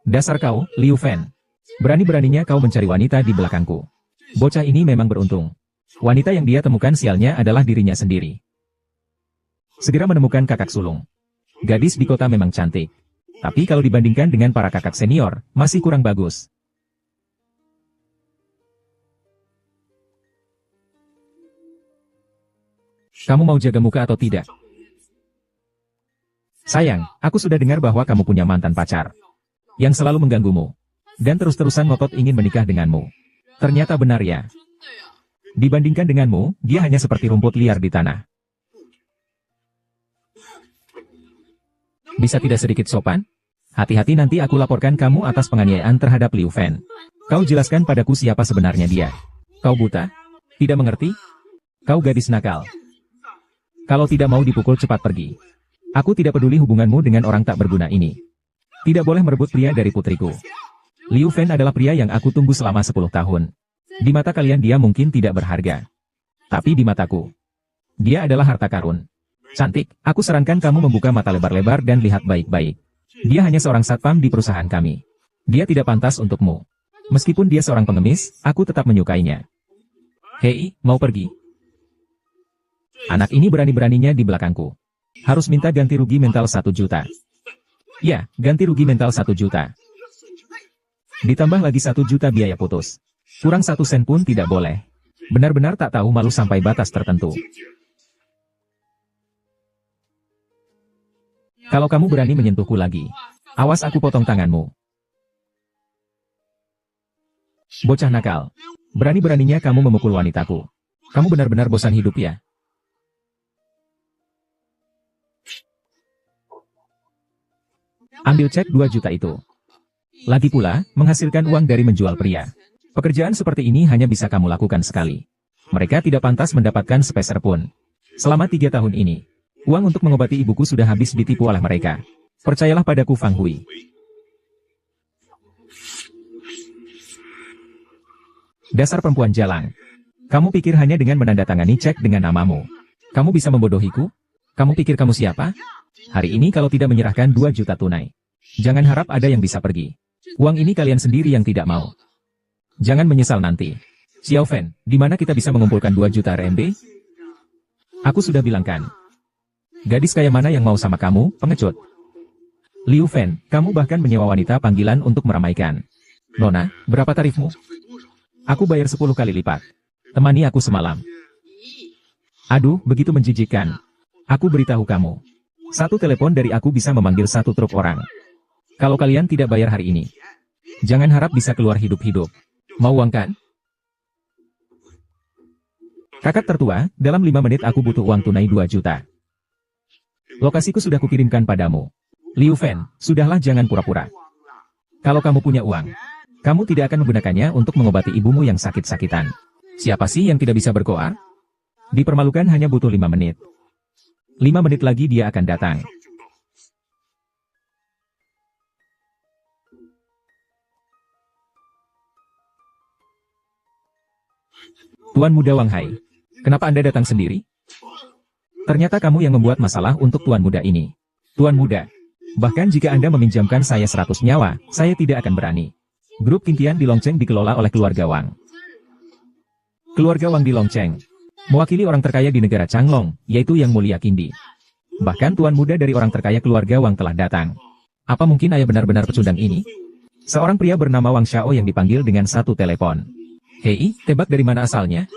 Dasar kau, Liu Fan. Berani-beraninya kau mencari wanita di belakangku. Bocah ini memang beruntung. Wanita yang dia temukan sialnya adalah dirinya sendiri. Segera menemukan kakak sulung. Gadis di kota memang cantik. Tapi kalau dibandingkan dengan para kakak senior, masih kurang bagus. Kamu mau jaga muka atau tidak? Sayang, aku sudah dengar bahwa kamu punya mantan pacar. Yang selalu mengganggumu. Dan terus-terusan ngotot ingin menikah denganmu. Ternyata benar ya. Dibandingkan denganmu, dia hanya seperti rumput liar di tanah. Bisa tidak sedikit sopan? Hati-hati nanti aku laporkan kamu atas penganiayaan terhadap Liu Fan. Kau jelaskan padaku siapa sebenarnya dia. Kau buta? Tidak mengerti? Kau gadis nakal. Kalau tidak mau dipukul cepat pergi. Aku tidak peduli hubunganmu dengan orang tak berguna ini. Tidak boleh merebut pria dari putriku. Liu Fen adalah pria yang aku tunggu selama 10 tahun. Di mata kalian dia mungkin tidak berharga. Tapi di mataku, dia adalah harta karun. Cantik, aku sarankan kamu membuka mata lebar-lebar dan lihat baik-baik. Dia hanya seorang satpam di perusahaan kami. Dia tidak pantas untukmu. Meskipun dia seorang pengemis, aku tetap menyukainya. Hei, mau pergi? Anak ini berani-beraninya di belakangku. Harus minta ganti rugi mental 1 juta. Ya, ganti rugi mental 1 juta. Ditambah lagi 1 juta biaya putus. Kurang 1 sen pun tidak boleh. Benar-benar tak tahu malu sampai batas tertentu. Kalau kamu berani menyentuhku lagi, awas aku potong tanganmu. Bocah nakal. Berani-beraninya kamu memukul wanitaku. Kamu benar-benar bosan hidup ya? Ambil cek 2 juta itu. Lagi pula, menghasilkan uang dari menjual pria. Pekerjaan seperti ini hanya bisa kamu lakukan sekali. Mereka tidak pantas mendapatkan sepeser pun. Selama 3 tahun ini, uang untuk mengobati ibuku sudah habis ditipu oleh mereka. Percayalah padaku Fang Hui. Dasar perempuan jalang. Kamu pikir hanya dengan menandatangani cek dengan namamu, kamu bisa membodohiku? Kamu pikir kamu siapa? Hari ini kalau tidak menyerahkan 2 juta tunai, jangan harap ada yang bisa pergi. Uang ini kalian sendiri yang tidak mau. Jangan menyesal nanti. Xiao Fen, di mana kita bisa mengumpulkan 2 juta RMB? Aku sudah bilangkan. Gadis kaya mana yang mau sama kamu, pengecut? Liu Fen, kamu bahkan menyewa wanita panggilan untuk meramaikan. Nona, berapa tarifmu? Aku bayar 10 kali lipat. Temani aku semalam. Aduh, begitu menjijikkan. Aku beritahu kamu. 1 telepon dari aku bisa memanggil 1 truk orang. Kalau kalian tidak bayar hari ini, jangan harap bisa keluar hidup-hidup. Mau uang kan? Kakak tertua, dalam 5 menit aku butuh uang tunai 2 juta. Lokasiku sudah kukirimkan padamu. Liu Fen, sudahlah jangan pura-pura. Kalau kamu punya uang, kamu tidak akan menggunakannya untuk mengobati ibumu yang sakit-sakitan. Siapa sih yang tidak bisa berkoar? Dipermalukan hanya butuh 5 menit. 5 menit lagi dia akan datang. Tuan Muda Wang Hai, kenapa Anda datang sendiri? Ternyata kamu yang membuat masalah untuk Tuan Muda ini. Tuan Muda, bahkan jika Anda meminjamkan saya 100 nyawa, saya tidak akan berani. Grup Kintian di Longcheng dikelola oleh keluarga Wang. Keluarga Wang di Longcheng mewakili orang terkaya di negara Changlong, yaitu Yang Mulia Kindi. Bahkan Tuan Muda dari orang terkaya keluarga Wang telah datang. Apa mungkin ayah benar-benar pecundang ini? Seorang pria bernama Wang Xiao yang dipanggil dengan 1 telepon. Hei, tebak dari mana asalnya?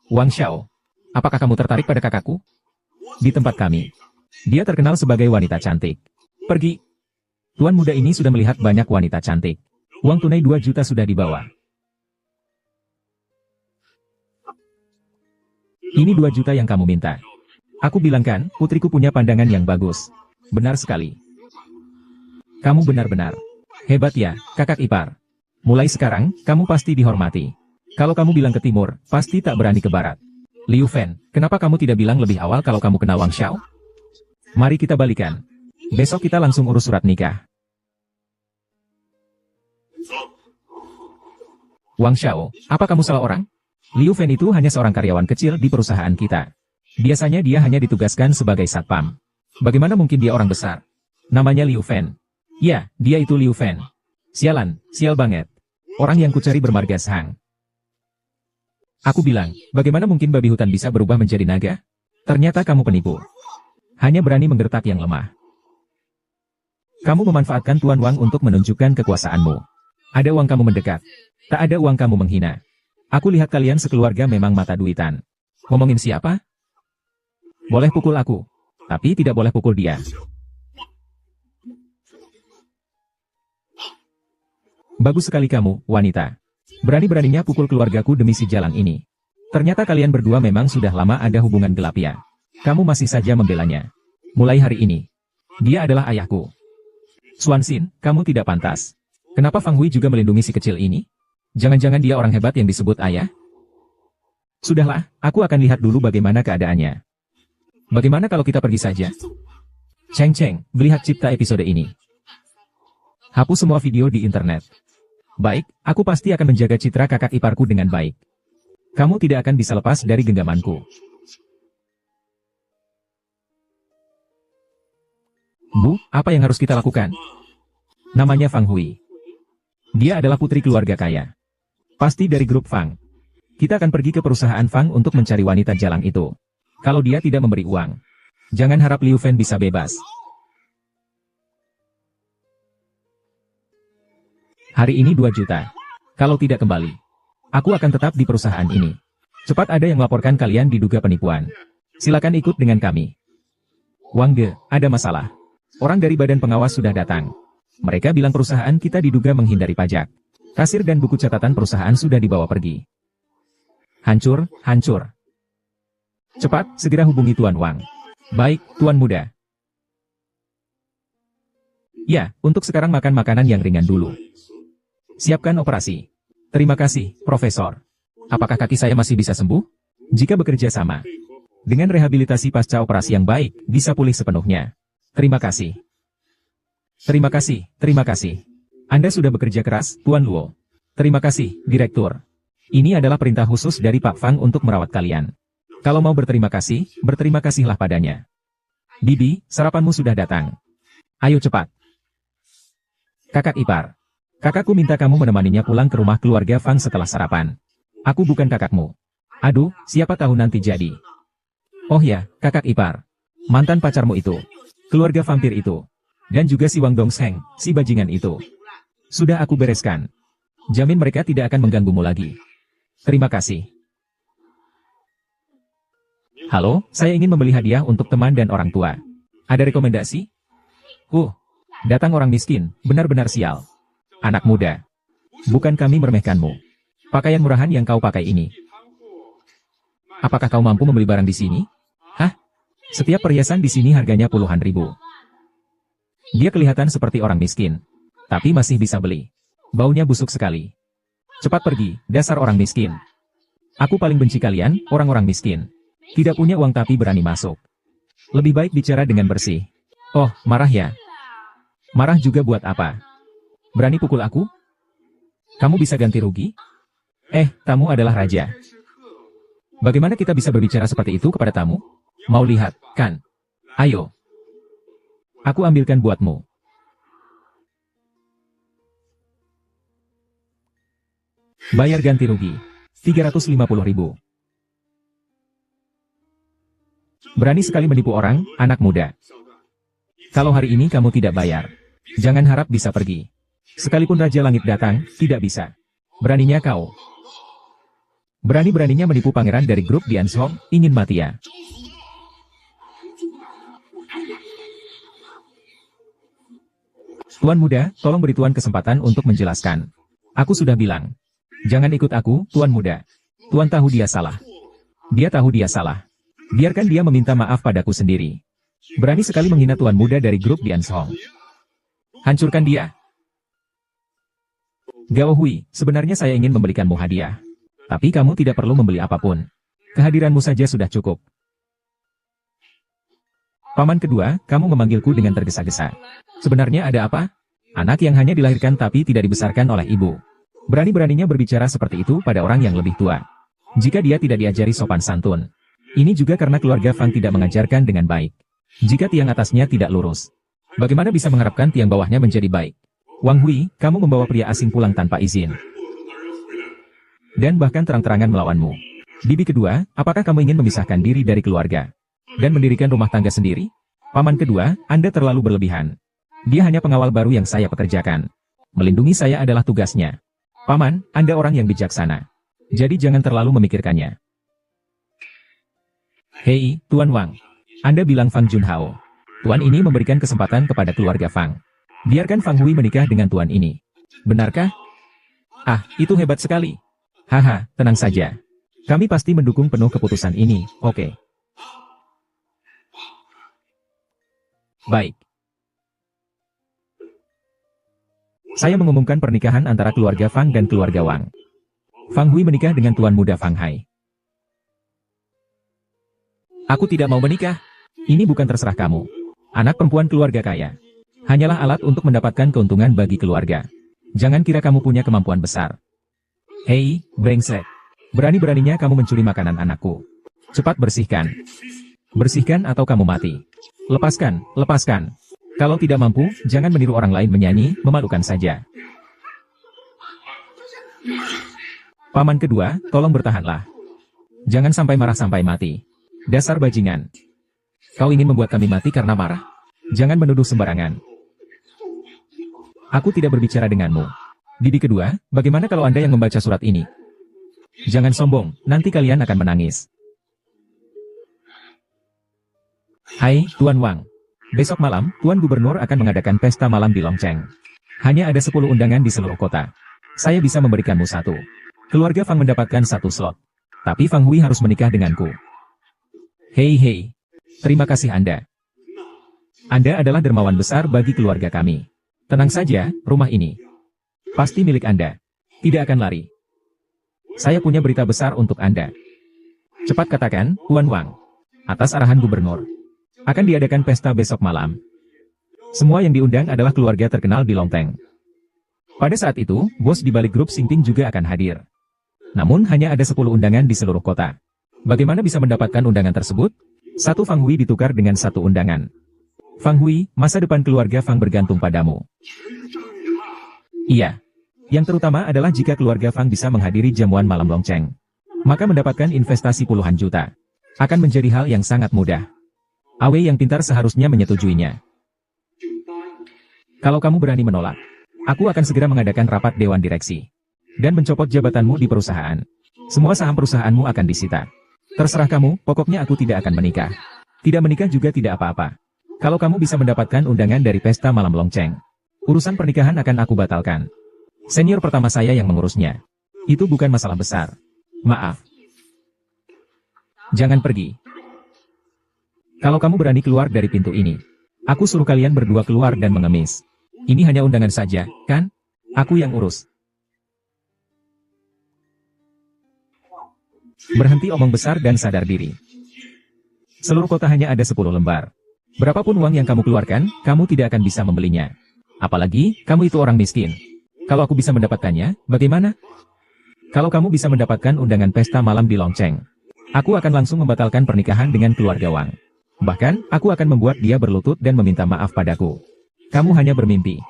Wang Xiao, apakah kamu tertarik pada kakakku? Di tempat kami, dia terkenal sebagai wanita cantik. Pergi. Tuan Muda ini sudah melihat banyak wanita cantik. Uang tunai 2 juta sudah dibawa. Ini 2 juta yang kamu minta. Aku bilang kan, putriku punya pandangan yang bagus. Benar sekali. Kamu benar-benar hebat ya, kakak ipar. Mulai sekarang, kamu pasti dihormati. Kalau kamu bilang ke timur, pasti tak berani ke barat. Liu Fen, kenapa kamu tidak bilang lebih awal kalau kamu kenal Wang Xiao? Mari kita balikan. Besok kita langsung urus surat nikah. Wang Xiao, apa kamu salah orang? Liu Fen itu hanya seorang karyawan kecil di perusahaan kita. Biasanya dia hanya ditugaskan sebagai satpam. Bagaimana mungkin dia orang besar? Namanya Liu Fen. Ya, dia itu Liu Fen. Sialan, sial banget. Orang yang kucari bermarga Sang. Aku bilang, bagaimana mungkin babi hutan bisa berubah menjadi naga? Ternyata kamu penipu. Hanya berani menggertak yang lemah. Kamu memanfaatkan Tuan Wang untuk menunjukkan kekuasaanmu. Ada uang kamu mendekat. Tak ada uang kamu menghina. Aku lihat kalian sekeluarga memang mata duitan. Ngomongin siapa? Boleh pukul aku, tapi tidak boleh pukul dia. Bagus sekali kamu, wanita. Berani-beraninya pukul keluargaku demi si jalang ini. Ternyata kalian berdua memang sudah lama ada hubungan gelap ya. Kamu masih saja membelanya. Mulai hari ini, dia adalah ayahku. Xuanxin, kamu tidak pantas. Kenapa Fang Hui juga melindungi si kecil ini? Jangan-jangan dia orang hebat yang disebut ayah? Sudahlah, aku akan lihat dulu bagaimana keadaannya. Bagaimana kalau kita pergi saja? Cheng Cheng, beli hak cipta episode ini. Hapus semua video di internet. Baik, aku pasti akan menjaga citra kakak iparku dengan baik. Kamu tidak akan bisa lepas dari genggamanku. Bu, apa yang harus kita lakukan? Namanya Fang Hui. Dia adalah putri keluarga kaya. Pasti dari grup Fang. Kita akan pergi ke perusahaan Fang untuk mencari wanita jalang itu. Kalau dia tidak memberi uang, jangan harap Liu Fen bisa bebas. Hari ini 2 juta. Kalau tidak kembali, aku akan tetap di perusahaan ini. Cepat, ada yang melaporkan kalian diduga penipuan. Silakan ikut dengan kami. Wang Ge, ada masalah. Orang dari badan pengawas sudah datang. Mereka bilang perusahaan kita diduga menghindari pajak. Kasir dan buku catatan perusahaan sudah dibawa pergi. Hancur, hancur. Cepat, segera hubungi Tuan Wang. Baik, Tuan Muda. Ya, untuk sekarang makan makanan yang ringan dulu. Siapkan operasi. Terima kasih, Profesor. Apakah kaki saya masih bisa sembuh? Jika bekerja sama dengan rehabilitasi pasca operasi yang baik, bisa pulih sepenuhnya. Terima kasih. Terima kasih, terima kasih. Anda sudah bekerja keras, Tuan Luo. Terima kasih, Direktur. Ini adalah perintah khusus dari Pak Fang untuk merawat kalian. Kalau mau berterima kasihlah padanya. Bibi, sarapanmu sudah datang. Ayo cepat. Kakak ipar. Kakakku minta kamu menemaninya pulang ke rumah keluarga Fang setelah sarapan. Aku bukan kakakmu. Aduh, siapa tahu nanti jadi. Oh ya, kakak ipar. Mantan pacarmu itu. Keluarga vampir itu. Dan juga si Wang Dongsheng, si bajingan itu. Sudah aku bereskan. Jamin mereka tidak akan mengganggumu lagi. Terima kasih. Halo, saya ingin membeli hadiah untuk teman dan orang tua. Ada rekomendasi? Datang orang miskin, benar-benar sial. Anak muda. Bukan kami meremehkanmu. Pakaian murahan yang kau pakai ini. Apakah kau mampu membeli barang di sini? Hah? Setiap perhiasan di sini harganya puluhan ribu. Dia kelihatan seperti orang miskin, tapi masih bisa beli. Baunya busuk sekali. Cepat pergi, dasar orang miskin. Aku paling benci kalian, orang-orang miskin. Tidak punya uang tapi berani masuk. Lebih baik bicara dengan bersih. Oh, marah ya? Marah juga buat apa? Berani pukul aku? Kamu bisa ganti rugi? Tamu adalah raja. Bagaimana kita bisa berbicara seperti itu kepada tamu? Mau lihat, kan? Ayo. Aku ambilkan buatmu. Bayar ganti rugi. 350.000. Berani sekali menipu orang, anak muda. Kalau hari ini kamu tidak bayar, jangan harap bisa pergi. Sekalipun Raja Langit datang, tidak bisa. Beraninya kau. Berani-beraninya menipu pangeran dari grup Dianshong, ingin mati ya? Tuan muda, tolong beri Tuan kesempatan untuk menjelaskan. Aku sudah bilang. Jangan ikut aku, Tuan muda. Tuan tahu dia salah. Dia tahu dia salah. Biarkan dia meminta maaf padaku sendiri. Berani sekali menghina Tuan muda dari grup Dianshong. Hancurkan dia. Gao Hui, sebenarnya saya ingin memberikanmu hadiah. Tapi kamu tidak perlu membeli apapun. Kehadiranmu saja sudah cukup. Paman kedua, kamu memanggilku dengan tergesa-gesa. Sebenarnya ada apa? Anak yang hanya dilahirkan tapi tidak dibesarkan oleh ibu. Berani-beraninya berbicara seperti itu pada orang yang lebih tua. Jika dia tidak diajari sopan santun. Ini juga karena keluarga Fang tidak mengajarkan dengan baik. Jika tiang atasnya tidak lurus, bagaimana bisa mengharapkan tiang bawahnya menjadi baik? Wang Hui, kamu membawa pria asing pulang tanpa izin. Dan bahkan terang-terangan melawanmu. Bibi kedua, apakah kamu ingin memisahkan diri dari keluarga? Dan mendirikan rumah tangga sendiri? Paman kedua, Anda terlalu berlebihan. Dia hanya pengawal baru yang saya pekerjakan. Melindungi saya adalah tugasnya. Paman, Anda orang yang bijaksana. Jadi jangan terlalu memikirkannya. Hei, Tuan Wang. Anda bilang Fang Junhao. Tuan ini memberikan kesempatan kepada keluarga Fang. Biarkan Fang Hui menikah dengan tuan ini. Benarkah? Ah, itu hebat sekali. Haha, tenang saja. Kami pasti mendukung penuh keputusan ini, oke. Baik. Saya mengumumkan pernikahan antara keluarga Fang dan keluarga Wang. Fang Hui menikah dengan tuan muda Fang Hai. Aku tidak mau menikah. Ini bukan terserah kamu. Anak perempuan keluarga kaya. Hanyalah alat untuk mendapatkan keuntungan bagi keluarga. Jangan kira kamu punya kemampuan besar. Hei, brengsek. Berani-beraninya kamu mencuri makanan anakku. Cepat bersihkan. Bersihkan atau kamu mati. Lepaskan, lepaskan. Kalau tidak mampu, jangan meniru orang lain menyanyi, memalukan saja. Paman kedua, tolong bertahanlah. Jangan sampai marah sampai mati. Dasar bajingan. Kau ingin membuat kami mati karena marah. Jangan menuduh sembarangan. Aku tidak berbicara denganmu. Bibi kedua, bagaimana kalau Anda yang membaca surat ini? Jangan sombong, nanti kalian akan menangis. Hai, Tuan Wang. Besok malam, Tuan Gubernur akan mengadakan pesta malam di Longcheng. Hanya ada 10 undangan di seluruh kota. Saya bisa memberikanmu 1. Keluarga Fang mendapatkan 1 slot. Tapi Fang Hui harus menikah denganku. Hei hei. Terima kasih Anda. Anda adalah dermawan besar bagi keluarga kami. Tenang saja, rumah ini pasti milik Anda. Tidak akan lari. Saya punya berita besar untuk Anda. Cepat katakan, Tuan Wang. Atas arahan gubernur, akan diadakan pesta besok malam. Semua yang diundang adalah keluarga terkenal di Longteng. Pada saat itu, bos di balik grup Xingting juga akan hadir. Namun hanya ada 10 undangan di seluruh kota. Bagaimana bisa mendapatkan undangan tersebut? 1 Fang Hui ditukar dengan 1 undangan. Fang Hui, masa depan keluarga Fang bergantung padamu. Iya. Yang terutama adalah jika keluarga Fang bisa menghadiri jamuan malam Longcheng, maka mendapatkan investasi puluhan juta. Akan menjadi hal yang sangat mudah. Awe yang pintar seharusnya menyetujuinya. Kalau kamu berani menolak, aku akan segera mengadakan rapat dewan direksi. Dan mencopot jabatanmu di perusahaan. Semua saham perusahaanmu akan disita. Terserah kamu, pokoknya aku tidak akan menikah. Tidak menikah juga tidak apa-apa. Kalau kamu bisa mendapatkan undangan dari pesta malam Longcheng, urusan pernikahan akan aku batalkan. Senior pertama saya yang mengurusnya. Itu bukan masalah besar. Maaf. Jangan pergi. Kalau kamu berani keluar dari pintu ini, aku suruh kalian berdua keluar dan mengemis. Ini hanya undangan saja, kan? Aku yang urus. Berhenti omong besar dan sadar diri. Seluruh kota hanya ada 10 lembar. Berapapun uang yang kamu keluarkan, kamu tidak akan bisa membelinya. Apalagi, kamu itu orang miskin. Kalau aku bisa mendapatkannya, bagaimana? Kalau kamu bisa mendapatkan undangan pesta malam di Longcheng, aku akan langsung membatalkan pernikahan dengan keluarga Wang. Bahkan, aku akan membuat dia berlutut dan meminta maaf padaku. Kamu hanya bermimpi.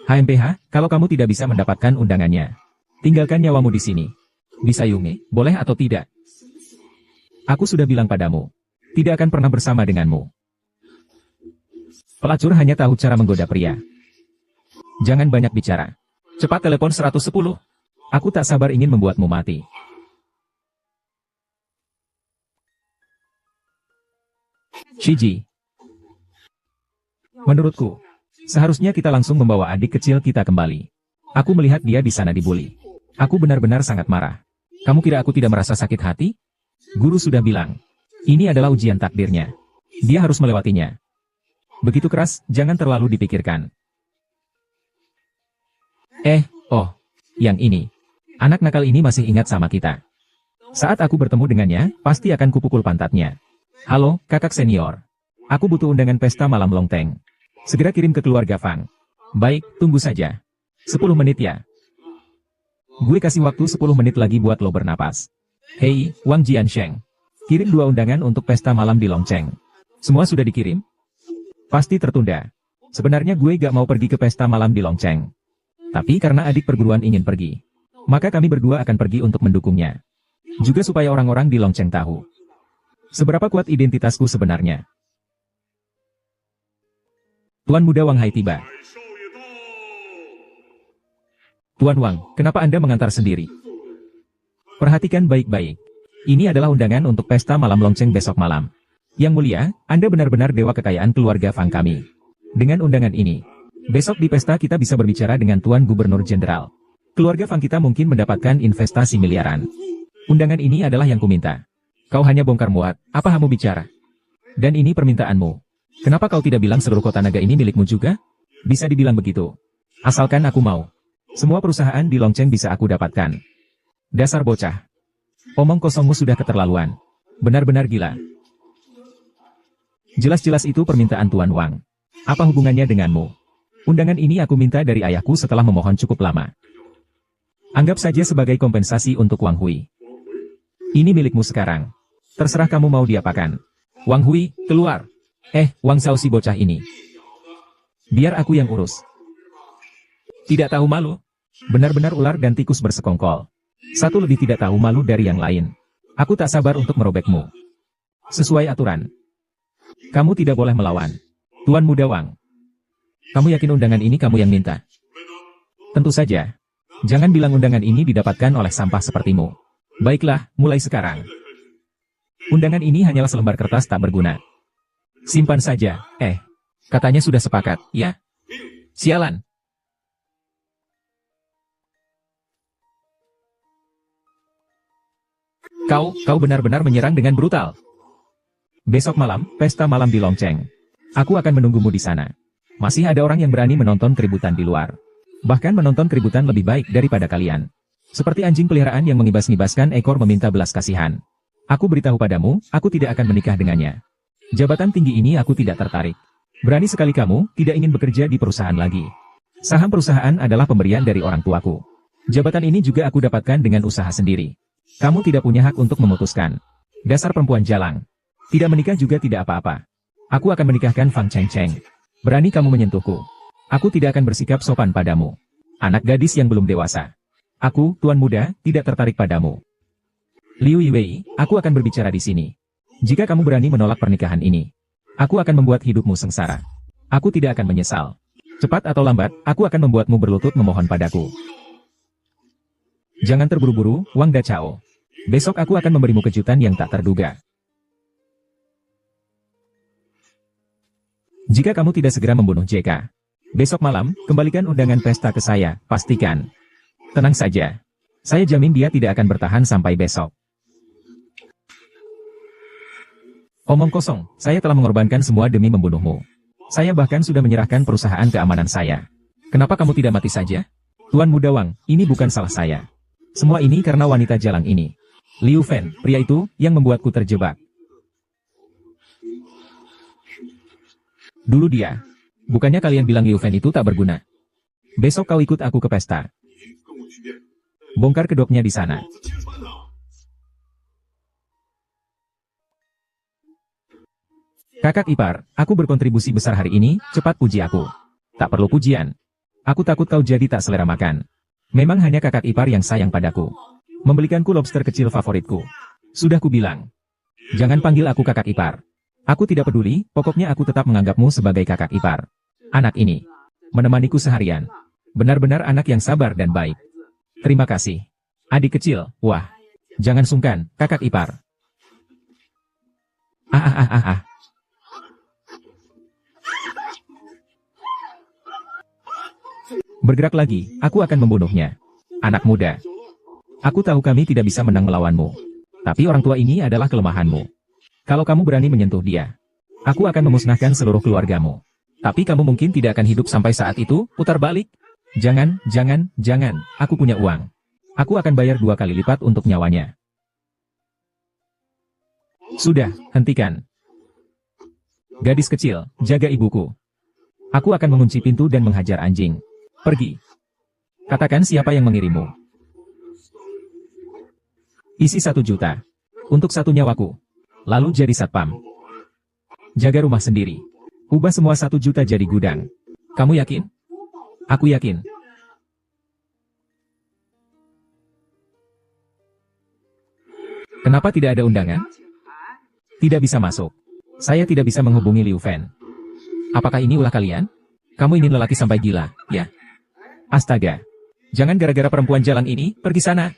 HMPH, kalau kamu tidak bisa mendapatkan undangannya, tinggalkan nyawamu di sini. Bisa Yunge, boleh atau tidak? Aku sudah bilang padamu, tidak akan pernah bersama denganmu. Pelacur hanya tahu cara menggoda pria. Jangan banyak bicara. Cepat telepon 110. Aku tak sabar ingin membuatmu mati. Shiji. Menurutku, seharusnya kita langsung membawa adik kecil kita kembali. Aku melihat dia di sana dibully. Aku benar-benar sangat marah. Kamu kira aku tidak merasa sakit hati? Guru sudah bilang, ini adalah ujian takdirnya. Dia harus melewatinya. Begitu keras, jangan terlalu dipikirkan. Oh, yang ini. Anak nakal ini masih ingat sama kita. Saat aku bertemu dengannya, pasti akan kupukul pantatnya. Halo, kakak senior. Aku butuh undangan pesta malam Longteng. Segera kirim ke keluarga Fang. Baik, tunggu saja. 10 menit ya. Gue kasih waktu 10 menit lagi buat lo bernapas. Hei, Wang Jiansheng. Kirim 2 undangan untuk pesta malam di Longcheng. Semua sudah dikirim? Pasti tertunda. Sebenarnya gue gak mau pergi ke pesta malam di Longcheng. Tapi karena adik perguruan ingin pergi, maka kami berdua akan pergi untuk mendukungnya. Juga supaya orang-orang di Longcheng tahu seberapa kuat identitasku sebenarnya. Tuan Muda Wang Hai tiba. Tuan Wang, kenapa Anda mengantar sendiri? Perhatikan baik-baik. Ini adalah undangan untuk pesta malam Longcheng besok malam. Yang mulia, Anda benar-benar dewa kekayaan keluarga Fang kami. Dengan undangan ini, besok di pesta kita bisa berbicara dengan Tuan Gubernur Jenderal. Keluarga Fang kita mungkin mendapatkan investasi miliaran. Undangan ini adalah yang kuminta. Kau hanya bongkar muat, apa kamu bicara? Dan ini permintaanmu. Kenapa kau tidak bilang seluruh kota naga ini milikmu juga? Bisa dibilang begitu. Asalkan aku mau. Semua perusahaan di Longcheng bisa aku dapatkan. Dasar bocah. Omong kosongmu sudah keterlaluan. Benar-benar gila. Jelas-jelas itu permintaan Tuan Wang. Apa hubungannya denganmu? Undangan ini aku minta dari ayahku setelah memohon cukup lama. Anggap saja sebagai kompensasi untuk Wang Hui. Ini milikmu sekarang. Terserah kamu mau diapakan. Wang Hui, keluar. Wang Xiao si bocah ini. Biar aku yang urus. Tidak tahu malu. Benar-benar ular dan tikus bersekongkol. Satu lebih tidak tahu malu dari yang lain. Aku tak sabar untuk merobekmu. Sesuai aturan. Kamu tidak boleh melawan. Tuan Muda Wang. Kamu yakin undangan ini kamu yang minta? Tentu saja. Jangan bilang undangan ini didapatkan oleh sampah sepertimu. Baiklah, mulai sekarang. Undangan ini hanyalah selembar kertas tak berguna. Simpan saja. Katanya sudah sepakat, ya? Sialan. Kau benar-benar menyerang dengan brutal. Besok malam, pesta malam di Longcheng. Aku akan menunggumu di sana. Masih ada orang yang berani menonton keributan di luar. Bahkan menonton keributan lebih baik daripada kalian. Seperti anjing peliharaan yang mengibas-ngibaskan ekor meminta belas kasihan. Aku beritahu padamu, aku tidak akan menikah dengannya. Jabatan tinggi ini aku tidak tertarik. Berani sekali kamu, tidak ingin bekerja di perusahaan lagi. Saham perusahaan adalah pemberian dari orang tuaku. Jabatan ini juga aku dapatkan dengan usaha sendiri. Kamu tidak punya hak untuk memutuskan. Dasar perempuan jalang. Tidak menikah juga tidak apa-apa. Aku akan menikahkan Fang Cheng Cheng. Berani kamu menyentuhku. Aku tidak akan bersikap sopan padamu. Anak gadis yang belum dewasa. Aku, Tuan Muda, tidak tertarik padamu. Liu Yiwei, aku akan berbicara di sini. Jika kamu berani menolak pernikahan ini, aku akan membuat hidupmu sengsara. Aku tidak akan menyesal. Cepat atau lambat, aku akan membuatmu berlutut memohon padaku. Jangan terburu-buru, Wang Dachao. Besok aku akan memberimu kejutan yang tak terduga. Jika kamu tidak segera membunuh JK, besok malam, kembalikan undangan pesta ke saya, pastikan. Tenang saja. Saya jamin dia tidak akan bertahan sampai besok. Omong kosong, saya telah mengorbankan semua demi membunuhmu. Saya bahkan sudah menyerahkan perusahaan keamanan saya. Kenapa kamu tidak mati saja? Tuan Muda Wang, ini bukan salah saya. Semua ini karena wanita jalang ini. Liu Fen, pria itu, yang membuatku terjebak. Dulu dia. Bukannya kalian bilang Liu Fen itu tak berguna? Besok kau ikut aku ke pesta. Bongkar kedoknya di sana. Kakak ipar, aku berkontribusi besar hari ini, cepat puji aku. Tak perlu pujian. Aku takut kau jadi tak selera makan. Memang hanya kakak ipar yang sayang padaku. Membelikanku lobster kecil favoritku. Sudah kubilang. Jangan panggil aku kakak ipar. Aku tidak peduli, pokoknya aku tetap menganggapmu sebagai kakak ipar. Anak ini menemaniku seharian. Benar-benar anak yang sabar dan baik. Terima kasih. Adik kecil, wah. Jangan sungkan, kakak ipar. Bergerak lagi, aku akan membunuhnya. Anak muda. Aku tahu kami tidak bisa menang melawanmu. Tapi orang tua ini adalah kelemahanmu. Kalau kamu berani menyentuh dia, aku akan memusnahkan seluruh keluargamu. Tapi kamu mungkin tidak akan hidup sampai saat itu, putar balik. Jangan, aku punya uang. Aku akan bayar 2 kali lipat untuk nyawanya. Sudah, hentikan. Gadis kecil, jaga ibuku. Aku akan mengunci pintu dan menghajar anjing. Pergi. Katakan siapa yang mengirimmu. Isi 1 juta. Untuk 1 nyawaku. Lalu jadi satpam. Jaga rumah sendiri. Ubah semua 1 juta jadi gudang. Kamu yakin? Aku yakin. Kenapa tidak ada undangan? Tidak bisa masuk. Saya tidak bisa menghubungi Liu Fen. Apakah ini ulah kalian? Kamu ini lelaki sampai gila, ya? Astaga. Jangan gara-gara perempuan jalang ini, pergi sana.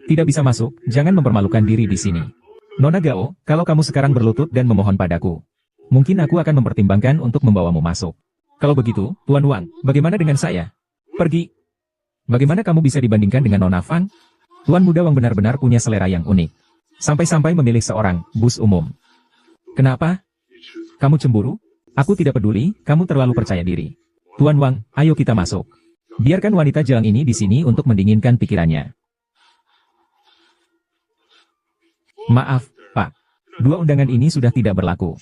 Tidak bisa masuk, jangan mempermalukan diri di sini. Nona Gao, kalau kamu sekarang berlutut dan memohon padaku, mungkin aku akan mempertimbangkan untuk membawamu masuk. Kalau begitu, Tuan Wang, bagaimana dengan saya? Pergi. Bagaimana kamu bisa dibandingkan dengan Nona Fang? Tuan Muda Wang benar-benar punya selera yang unik. Sampai-sampai memilih seorang bus umum. Kenapa? Kamu cemburu? Aku tidak peduli, kamu terlalu percaya diri. Tuan Wang, ayo kita masuk. Biarkan wanita jalang ini di sini untuk mendinginkan pikirannya. Maaf, Pak. Dua undangan ini sudah tidak berlaku.